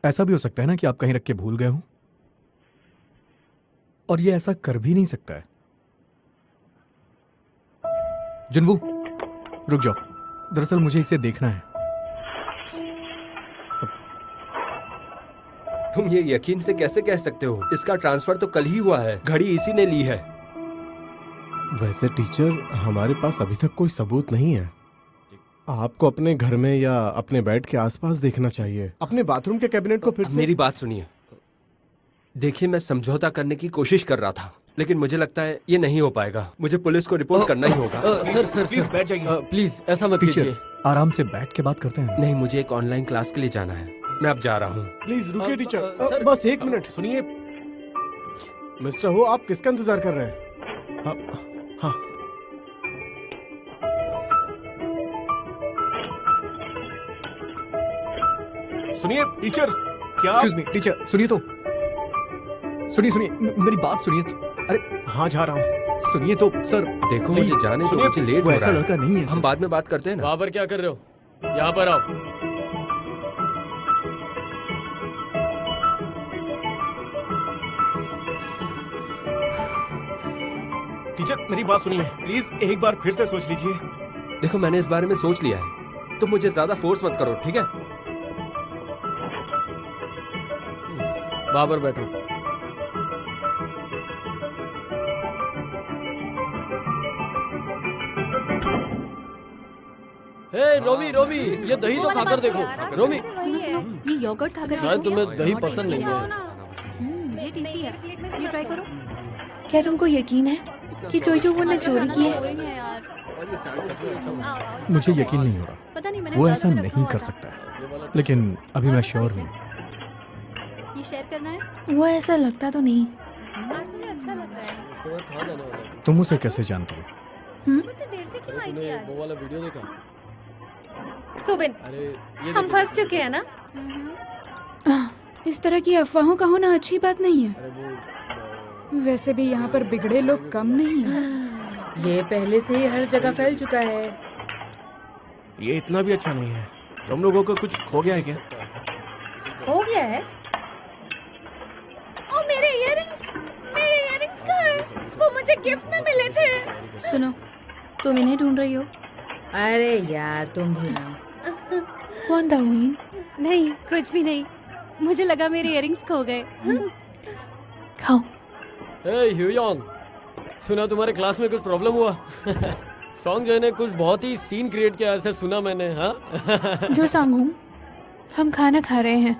ऐसा भी हो सकता है ना कि आप कहीं रख के भूल गए हो, और ये ऐसा कर भी नहीं सकता है। जुनवू, रुक जाओ, दरअसल मुझे इसे देखना है। तुम ये यकीन से कैसे कह सकते हो? इसका ट्रांसफर तो कल ही हुआ है, घड़ी इसी ने ली है। वैसे टीचर, हमारे पास अभी तक कोई सबूत नहीं है। आपको अपने घर में या अपने बेड के आसपास देखना चाहिए। अपने बाथरूम के कैबिनेट को फिर से। मेरी बात सुनिए। देखिए, मैं समझौता करने की कोशिश कर रहा था लेकिन मुझे लगता है ये नहीं हो पाएगा। मुझे पुलिस को रिपोर्ट करना ही होगा। सर प्लीज बैठ जाइए। प्लीज ऐसा मत टीचर, कीजिए। आराम से बैठ के बात करते हैं। नहीं, मुझे एक ऑनलाइन क्लास के लिए जाना है। मैं अब जा रहा हूँ। प्लीज रुकिए टीचर, सर, बस 1 मिनट। सुनिए। मिस्टर हो, आप किसका इंतजार कर रहे हैं? हाँ। सुनिए टीचर, क्या? एक्सक्यूज मी टीचर, सुनिए तो, सुनिए मेरी बात सुनिए तो। अरे हाँ, जा रहा हूँ। सुनिए तो सर। देखो, प्लीज, मुझे जाने दो, सुनिए, मुझे लेट वो हो ऐसा रहा है। लड़का नहीं है। हम बाद में बात करते हैं ना। वहाँ पर क्या कर रहे हो? यहाँ पर आओ। टीचर मेरी बात सुनिए, प्लीज एक बार फिर से सोच लीजिए। देखो, मैंने इस बारे में सोच लिया है, तो मुझे ज्यादा फोर्स मत करो, ठीक है? वहाँ पर बैठो। हे रोमी, रोमी, ये दही तो खाकर देखो। रोमी, सुनो सुनो, ये योगर्ट खाकर शायद देखो। तुम्हें दही बहुत पसंद टेस्टी नहीं है। है। ये टेस्टी है, ये ट्राई करो। क्या तुमको यकीन है कि चोइजोवू ने चोरी की है? बोरिंग है यार। मुझे यकीन नहीं हो रहा, पता नहीं, मैंने वो चार्ज ऐसा में रखा नहीं हुआ कर था। सकता है, लेकिन अभी मैं श्योर हूँ। ये शेयर करना है? वो ऐसा लगता तो नहीं। आज मुझे अच्छा लग रहा है। इसके बाद कहाँ जाने वाला है? तुम उसे कैसे जानती हो? इतनी देर से क्यों आई थी तूने आज? वो वाला वीडियो देखा? सुबिन, अरे ये हम देखो। फंस चुके हैं ना? इस तरह की अफवाहों का होना अच्छी बात नहीं है। अरे वो वैसे भी यहाँ पर बिगड़े लोग कम नहीं हैं। ये पहले से ही हर जगह फैल चुका है। ये इतना भी अच्छा नहीं है। तुम लोगों को कुछ खो गया है क्या? हो गया है? ओ मेरे इयररिंग्स, मेरे वो मुझे गिफ्ट में मिले थे। सुनो, तुम इन्हें ढूंढ रही हो? अरे यार तुम भी ना। कौन था हुईन? नहीं, कुछ भी नहीं। मुझे लगा मेरे इयररिंग्स खो गए। खाओ। हे ह्यूयोंग, सुना तुम्हारे क्लास में कुछ प्रॉब्लम हुआ? सॉन्ग जो ने कुछ बहुत ही सीन क्रिएट किया, ऐसे सुना मैंने। हाँ जो सांगू, हम खाना खा रहे हैं।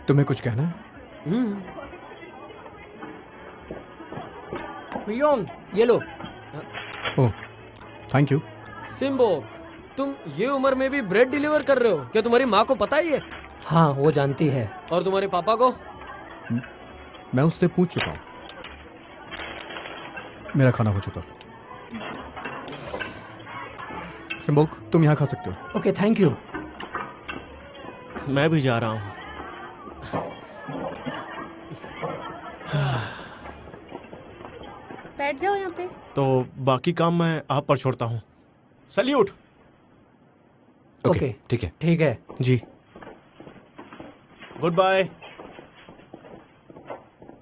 तुम्हें कुछ कहना है? ह्यूयोंग, ये लो। ओह, थैंक यू। सिम्बो, तुम ये उम्र में भी ब्रेड डिलीवर कर रहे हो? क्या तुम्हारी माँ को पता ही है? हाँ, वो जानती है। और तुम्हारे पापा को? मैं उससे पूछ चुका हूँ। मेरा खाना हो चुका। सिम्बोक, तुम यहाँ खा सकते हो। Okay, thank you. मैं भी जा रहा हूँ। बैठ जाओ यहाँ पे। तो बाकी काम मैं आप पर छोड़ता हूँ। सल्यूट। ओके, ठीक है। ठीक है जी। Good bye.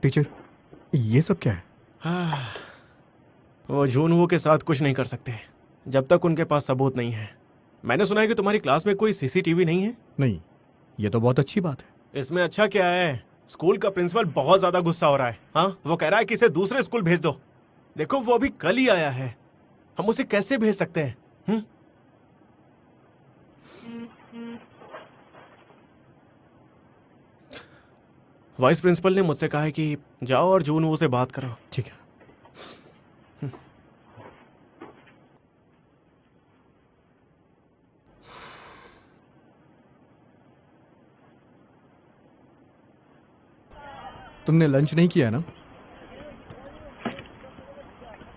टीचर, ये सब क्या है? वो जूनवो के साथ कुछ नहीं कर सकते जब तक उनके पास सबूत नहीं है। मैंने सुना है कि तुम्हारी क्लास में कोई सीसीटीवी नहीं है। नहीं, ये तो बहुत अच्छी बात है। इसमें अच्छा क्या है? स्कूल का प्रिंसिपल बहुत ज्यादा गुस्सा हो रहा है। हाँ, वो कह रहा है कि इसे दूसरे स्कूल भेज दो। देखो, वो अभी कल ही आया है, हम उसे कैसे भेज सकते हैं? वाइस प्रिंसिपल ने मुझसे कहा है कि जाओ और जूनवो से बात करो। ठीक है। तुमने लंच नहीं किया ना?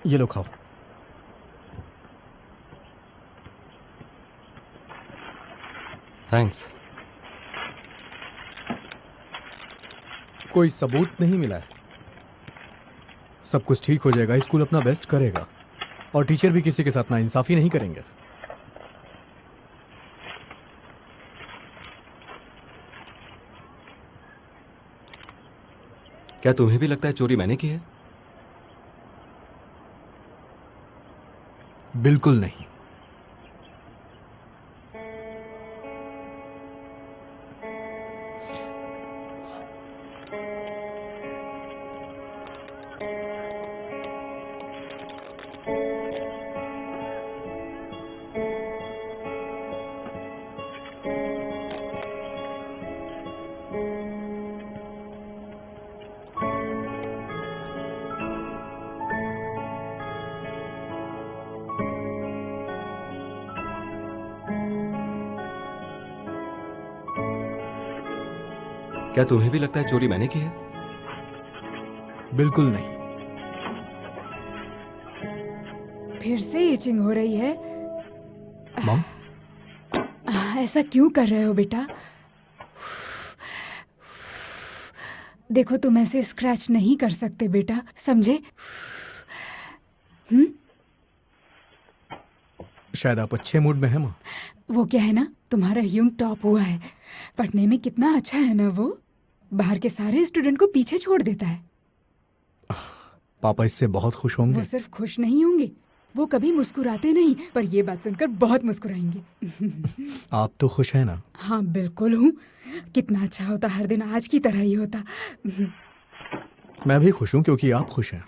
ये लो, खाओ। थैंक्स। कोई सबूत नहीं मिला है। सब कुछ ठीक हो जाएगा। स्कूल अपना बेस्ट करेगा और टीचर भी किसी के साथ नाइंसाफी नहीं करेंगे। क्या तुम्हें भी लगता है चोरी मैंने की है? बिल्कुल नहीं। क्या तुम्हें भी लगता है चोरी मैंने की है? बिल्कुल नहीं। फिर से इचिंग हो रही है। मॉम, ऐसा क्यों कर रहे हो बेटा? देखो, तुम ऐसे स्क्रैच नहीं कर सकते बेटा, समझे? शायद आप अच्छे मूड में हैं माँ। वो क्या है ना, तुम्हारा ह्यूंग टॉप हुआ है। पढ़ने में कितना अच्छा है ना वो। बाहर के सारे स्टूडेंट को पीछे छोड़ देता है। पापा इससे बहुत खुश होंगे। वो सिर्फ खुश नहीं होंगे, वो कभी मुस्कुराते नहीं, पर ये बात सुनकर बहुत मुस्कुराएंगे। आप तो खुश हैं ना? हाँ बिल्कुल हूँ। कितना अच्छा होता हर दिन आज की तरह ही होता। मैं भी खुश हूँ क्योंकि आप खुश हैं।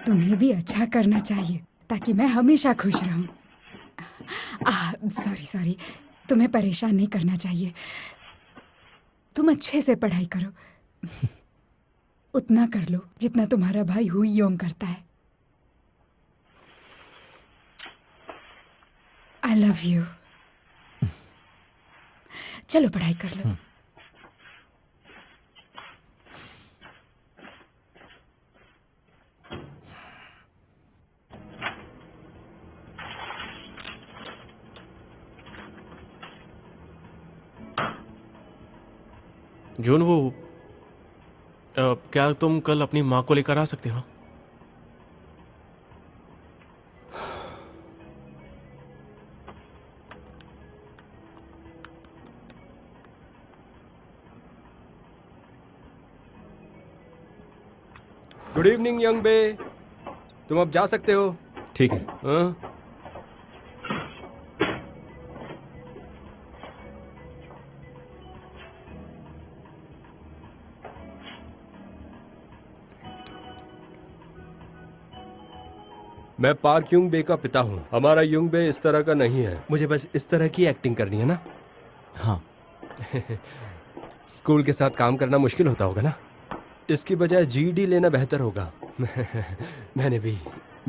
तुम्हें भी अच्छा करना चाहिए ताकि मैं हमेशा खुश रहूं। सॉरी, तुम्हें परेशान नहीं करना चाहिए। तुम अच्छे से पढ़ाई करो। उतना कर लो जितना तुम्हारा भाई हुई योंग करता है। I love you. चलो पढ़ाई कर लो। जूनवो, क्या तुम कल अपनी माँ को लेकर आ सकते हो? गुड इवनिंग यंग बे, तुम अब जा सकते हो। ठीक है। हाँ? मैं पार्क युंग बे का पिता हूँ। हमारा युंग बे इस तरह का नहीं है। मुझे बस इस तरह की एक्टिंग करनी है ना। हाँ। स्कूल के साथ काम करना मुश्किल होता होगा ना, इसकी बजाय जीडी लेना बेहतर होगा। मैंने भी,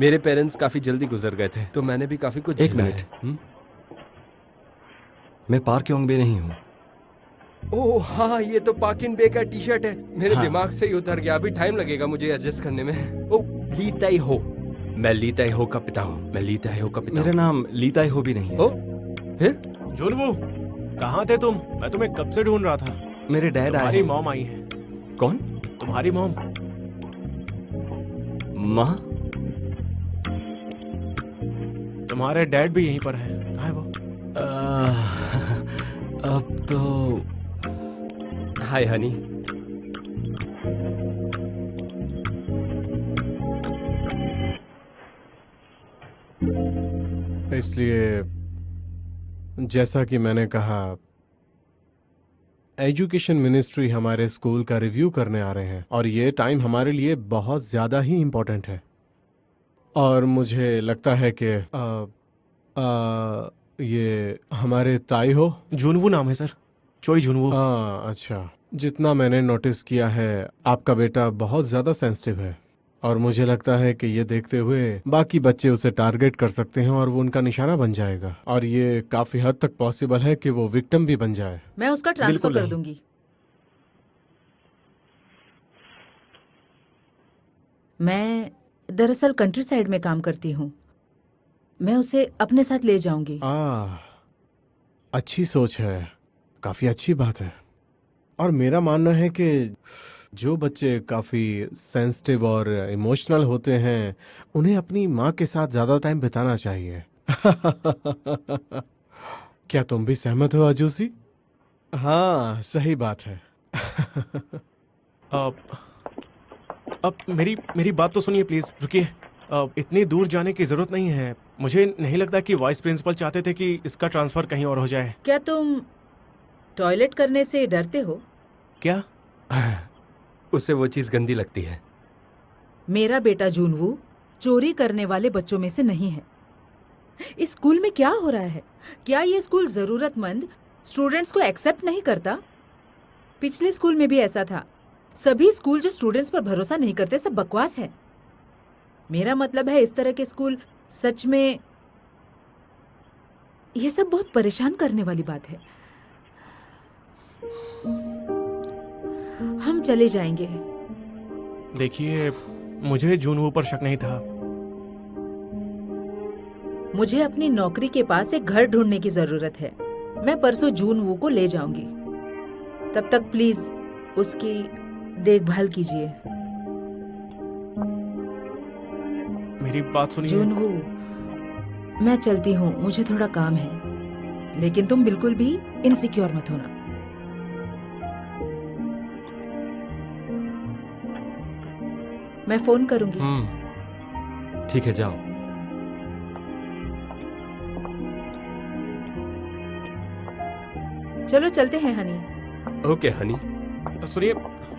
मेरे पेरेंट्स काफी जल्दी गुजर गए थे, तो मैंने भी काफी कुछ एक झेला मिनट। है। मैं पार्क योंग बे नहीं हूँ। ओह हाँ, ये तो पाकिन बे का टी शर्ट है। मेरे हाँ। दिमाग से ही उतर गया। अभी टाइम लगेगा मुझे एडजस्ट करने में। ओह, ली ताई हो। मैं ली ताई हो का पिता हूँ। मैं ली ताई हो का पिता मेरा हूँ। नाम ली ताई हो भी नहीं है। ओ, फिर? जुनवू, कहाँ थे तुम? मैं तुम्हें कब से ढूंढ रहा था। मेरे डैड आए तुम्हारी हैं। मॉम आई है। कौन? तुम्हारी मॉम। माँ? तुम्हारे डैड भी यहीं पर हैं। कहाँ है वो? अब तो हाय हनी। इसलिए जैसा कि मैंने कहा, एजुकेशन मिनिस्ट्री हमारे स्कूल का रिव्यू करने आ रहे हैं और ये टाइम हमारे लिए बहुत ज़्यादा ही इम्पोर्टेंट है। और मुझे लगता है कि ये हमारे ताई हो। जुनवू नाम है सर, चोई जुनवू। अच्छा, जितना मैंने नोटिस किया है आपका बेटा बहुत ज़्यादा सेंसिटिव है और मुझे लगता है कि ये देखते हुए बाकी बच्चे उसे टारगेट कर सकते हैं और वो उनका निशाना बन जाएगा और ये काफी हद तक पॉसिबल है कि वो विक्टिम भी बन जाए। मैं उसका ट्रांसफर कर दूंगी। मैं दरअसल कंट्री साइड में काम करती हूँ। मैं उसे अपने साथ ले जाऊंगी। अच्छी सोच है, काफी अच्छी बात है। और मेरा मानना है कि जो बच्चे काफ़ी सेंसिटिव और इमोशनल होते हैं उन्हें अपनी माँ के साथ ज़्यादा टाइम बिताना चाहिए। क्या तुम भी सहमत हो अजूसी? हाँ, सही बात है। अब मेरी बात तो सुनिए प्लीज, रुकिए। इतनी दूर जाने की जरूरत नहीं है। मुझे नहीं लगता कि वाइस प्रिंसिपल चाहते थे कि इसका ट्रांसफर कहीं और हो जाए। क्या तुम टॉयलेट करने से डरते हो? क्या? उसे वो चीज गंदी लगती है। मेरा बेटा जूनवू चोरी करने वाले बच्चों में से नहीं है। इस स्कूल में क्या हो रहा है? क्या ये स्कूल जरूरतमंद स्टूडेंट्स को एक्सेप्ट नहीं करता? पिछले स्कूल में भी ऐसा था। सभी स्कूल जो स्टूडेंट्स पर भरोसा नहीं करते सब बकवास है। मेरा मतलब है इस तरह के स्कूल सच में, ये सब बहुत परेशान करने वाली बात है। हम चले जाएंगे। देखिए, मुझे जूनवू पर शक नहीं था। मुझे अपनी नौकरी के पास एक घर ढूंढने की जरूरत है। मैं परसों जूनवू को ले जाऊंगी। तब तक प्लीज उसकी देखभाल कीजिए। मेरी बात सुनिए। जूनवू, मैं चलती हूँ, मुझे थोड़ा काम है। लेकिन तुम बिल्कुल भी इनसिक्योर मत होना। मैं फोन करूंगी। ठीक है, जाओ। चलो चलते हैं हनी। ओके हनी। सुनिए,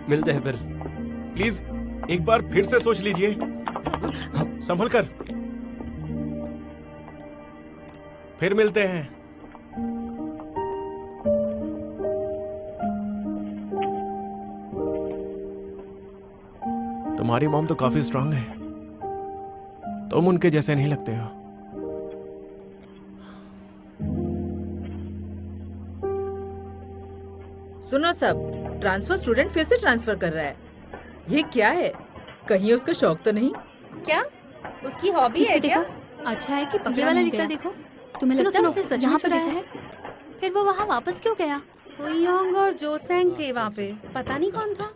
मिलते हैं फिर। प्लीज एक बार फिर से सोच लीजिए, संभल कर। फिर मिलते हैं। तुम्हारी मॉम तो काफी स्ट्रांग है, तुम उनके जैसे नहीं लगते हो। सुनो सब, ट्रांसफर स्टूडेंट फिर से ट्रांसफर कर रहा है। ये क्या है? कहीं उसका शौक तो नहीं? क्या उसकी हॉबी ठीक है से क्या? देखो। अच्छा है कि ये पकड़ा वाला नहीं लिखता गया। देखो। तुम्हें सुनो, लगता है सुनो, उसने सच यहाँ में पर चुराया आया है? फिर वो वहाँ वापस क्यों गया? हुईयोंग और जोसेंग थे वहाँ पे, पता नहीं कौन था।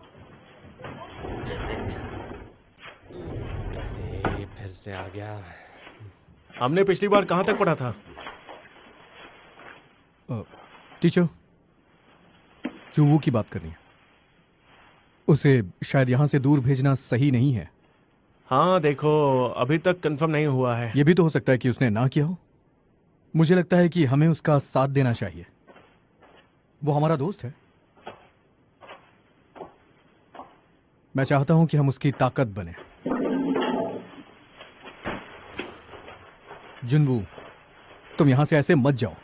अरे फिर से आ गया। हमने पिछली बार कहाँ तक पढ़ा था? टीचर, जूवू की बात करनी है। उसे शायद यहाँ से दूर भेजना सही नहीं है। हाँ देखो, अभी तक कंफर्म नहीं हुआ है। ये भी तो हो सकता है कि उसने ना किया हो। मुझे लगता है कि हमें उसका साथ देना चाहिए। वो हमारा दोस्त है। मैं चाहता हूं कि हम उसकी ताकत बने। जुनवू, तुम यहां से ऐसे मत जाओ।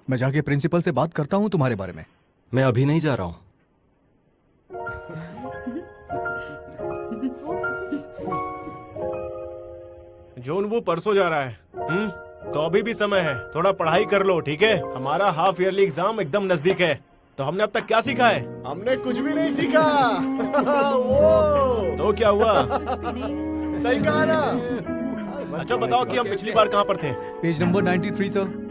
मैं जाके प्रिंसिपल से बात करता हूं तुम्हारे बारे में। मैं अभी नहीं जा रहा हूं। जोन वो परसों जा रहा है। तो अभी भी समय है, थोड़ा पढ़ाई कर लो, ठीक है? हमारा हाफ ईयरली एग्जाम एकदम नजदीक है। तो हमने अब तक क्या सीखा है? हमने कुछ भी नहीं सीखा। तो क्या हुआ? सही कहा ना। अच्छा बताओ कि हम पिछली बार कहाँ पर थे? Page number 93 sir.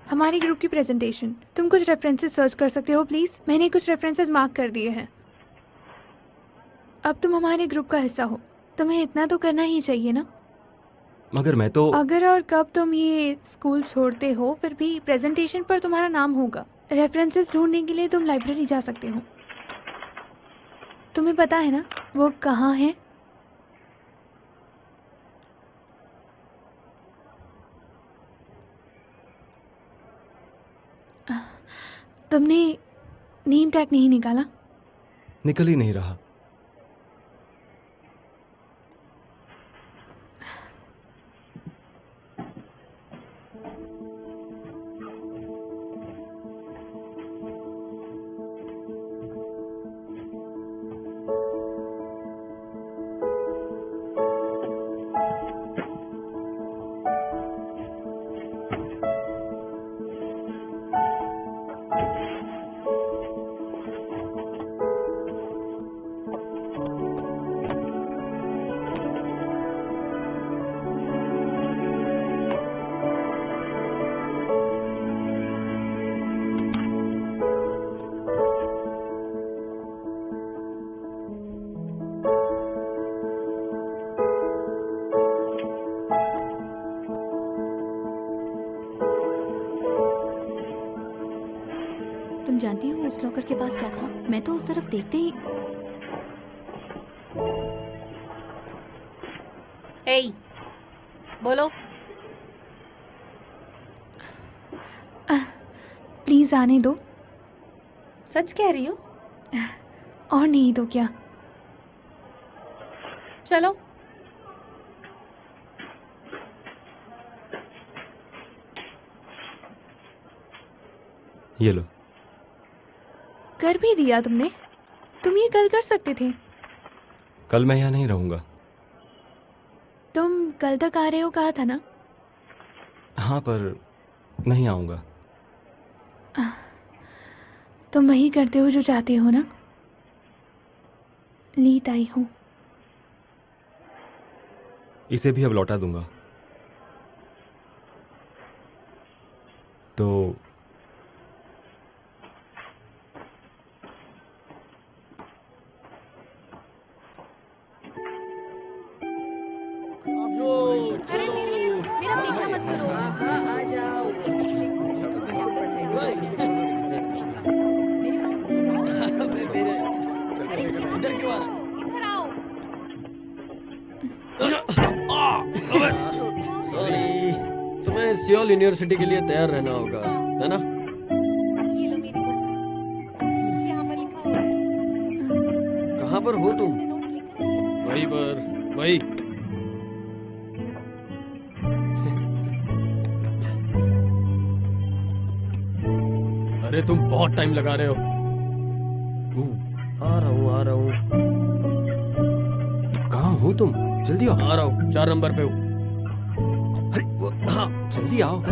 हमारी ग्रुप की प्रेजेंटेशन। तुम कुछ रेफरेंसेस सर्च कर सकते हो प्लीज? मैंने कुछ रेफरेंसेस मार्क कर दिए हैं। अब तुम हमारे ग्रुप का हिस्सा हो, तुम्हें इतना तो करना ही चाहिए ना। मगर मैं तो अगर और कब तुम ये स्कूल छोड़ते हो, फिर भी प्रेजेंटेशन पर तुम्हारा नाम होगा। रेफरेंसेस ढूंढने के लिए तुम लाइब्रेरी जा सकते हो। तुम्हें पता है ना वो कहाँ है? तुमने नेम टैग नहीं निकाला? निकल ही नहीं रहा। तुम जानती हो उस लॉकर के पास क्या था? मैं तो उस तरफ देखते ही। हे, बोलो। प्लीज आने दो। सच कह रही हो? और नहीं तो क्या। चलो। ये लो। कर भी दिया तुमने? तुम ये कल कर सकते थे। कल मैं यहाँ नहीं रहूंगा। तुम कल तक आ रहे हो कहा था ना? हाँ, पर नहीं आऊंगा। तुम वही करते हो जो चाहते हो ना? लीत आई हूँ। इसे भी अब लौटा दूंगा। तो मेरा पीछा मत करो। आ जाओ। इधर क्यों आ रहा? इधर आओ। सॉरी, तुम्हें सियोल यूनिवर्सिटी के लिए तैयार रहना होगा, है ना? ये लो मेरी बुक। यहाँ पर लिखा हुआ है। कहाँ पर हो तुम? नोट्स लिख रही है। वहीं पर, वहीं। अरे तुम बहुत टाइम लगा रहे हो। आ रहा हूँ। कहाँ हो तुम? जल्दी आओ। आ रहा हूँ, 4 नंबर पे हूँ। अरे हाँ, जल्दी आओ।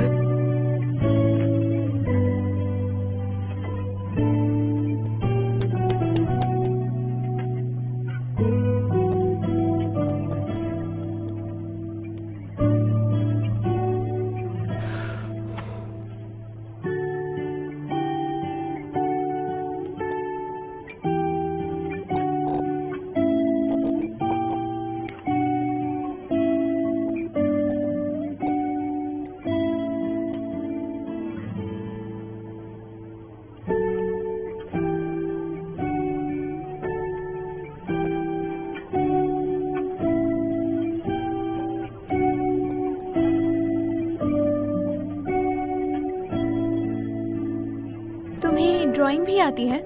तुम्हें ड्राइंग भी आती है?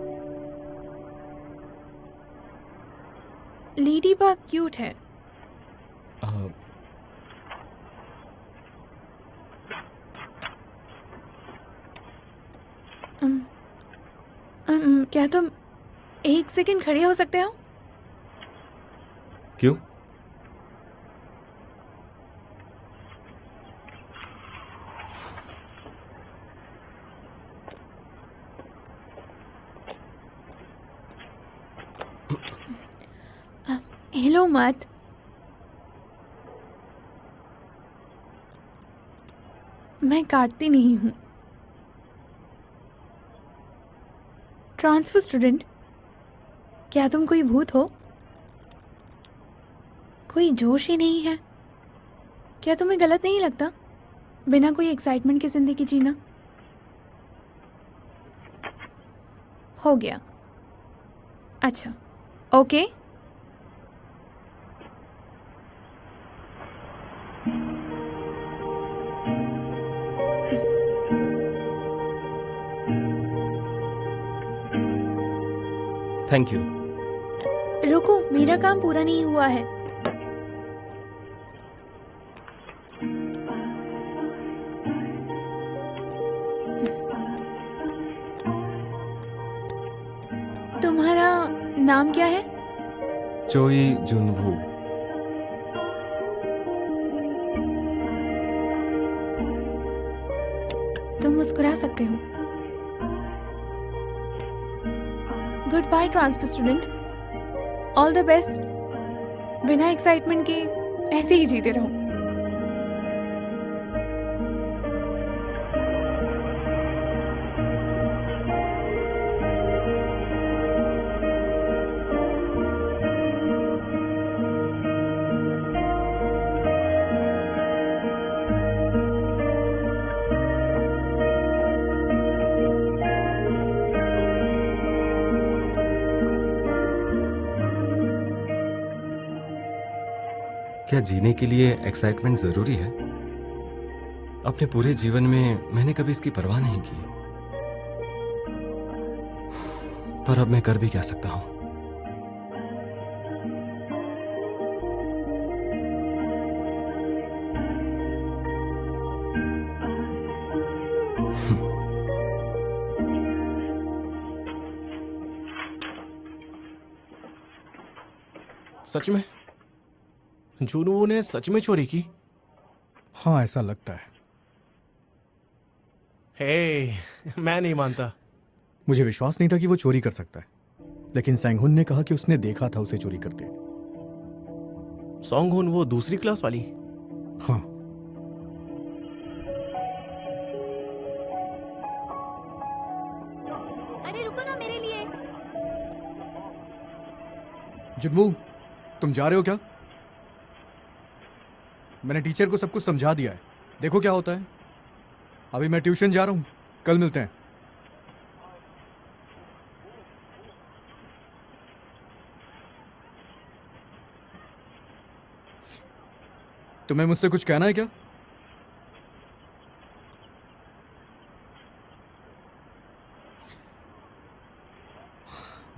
लेडी बग क्यूट है। क्या तुम एक सेकंड खड़े हो सकते हो? क्यों? हिलो मत। मैं काटती नहीं हूं। ट्रांसफर स्टूडेंट, क्या तुम कोई भूत हो? कोई जोश ही नहीं है। क्या तुम्हें गलत नहीं लगता बिना कोई एक्साइटमेंट की जिंदगी जीना? हो गया। अच्छा, ओके। Thank you. रुको, मेरा काम पूरा नहीं हुआ है। तुम्हारा नाम क्या है? चोई जुनवू। तुम मुस्कुरा सकते हो। Good by transfer student. All the best. बिना एक्साइटमेंट के ऐसे ही जीते रहो। क्या जीने के लिए एक्साइटमेंट जरूरी है? अपने पूरे जीवन में मैंने कभी इसकी परवाह नहीं की, पर अब मैं कर भी क्या सकता हूं? सच में जुनू ने सच में चोरी की? हाँ, ऐसा लगता है। हे, मैं नहीं मानता। मुझे विश्वास नहीं था कि वो चोरी कर सकता है, लेकिन सैंगहुन ने कहा कि उसने देखा था उसे चोरी करते। सॉन्गहुन, वो दूसरी क्लास वाली? हाँ। अरे रुको ना, मेरे लिए। जुनवू, तुम जा रहे हो क्या? मैंने टीचर को सब कुछ समझा दिया है, देखो क्या होता है। अभी मैं ट्यूशन जा रहा हूं, कल मिलते हैं। तुम्हें मुझसे कुछ कहना है क्या?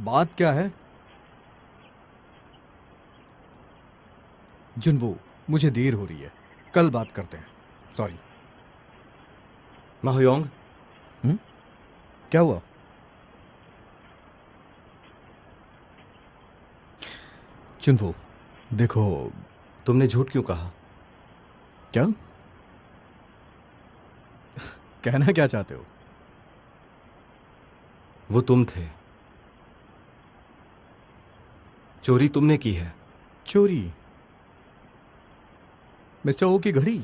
बात क्या है? जुनवू, मुझे देर हो रही है, कल बात करते हैं। सॉरी। माहुयोंग, क्या हुआ? जुनवू, देखो। तुमने झूठ क्यों कहा? क्या कहना क्या चाहते हो? वो तुम थे। चोरी तुमने की है। चोरी? मिस्टर ओ की घड़ी?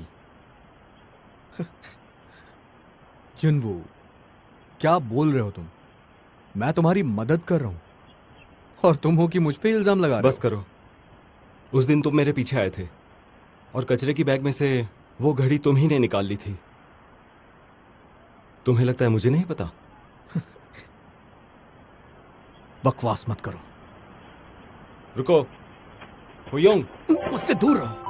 जुनवू, क्या बोल रहे हो तुम? मैं तुम्हारी मदद कर रहा हूं और तुम हो कि मुझ पे इल्जाम लगा रहे हो। बस करो। उस दिन तुम मेरे पीछे आए थे और कचरे की बैग में से वो घड़ी तुम ही ने निकाल ली थी। तुम्हें लगता है मुझे नहीं पता? बकवास मत करो। रुको, हुयोंग, मुझसे दूर रहो।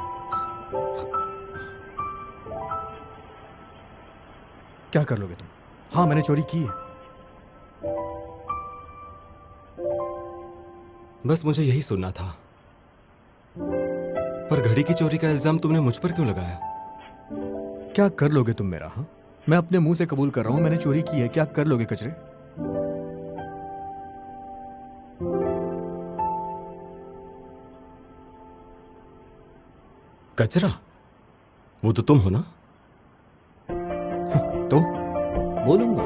क्या कर लोगे तुम? हाँ, मैंने चोरी की है। बस मुझे यही सुनना था। पर घड़ी की चोरी का इल्जाम तुमने मुझ पर क्यों लगाया? क्या कर लोगे तुम मेरा? हाँ, मैं अपने मुंह से कबूल कर रहा हूं मैंने चोरी की है। क्या कर लोगे कचरे? कचरा? वो तो तुम हो ना? तो बोलूंगा।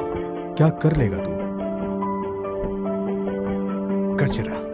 क्या कर लेगा तू? कचरा।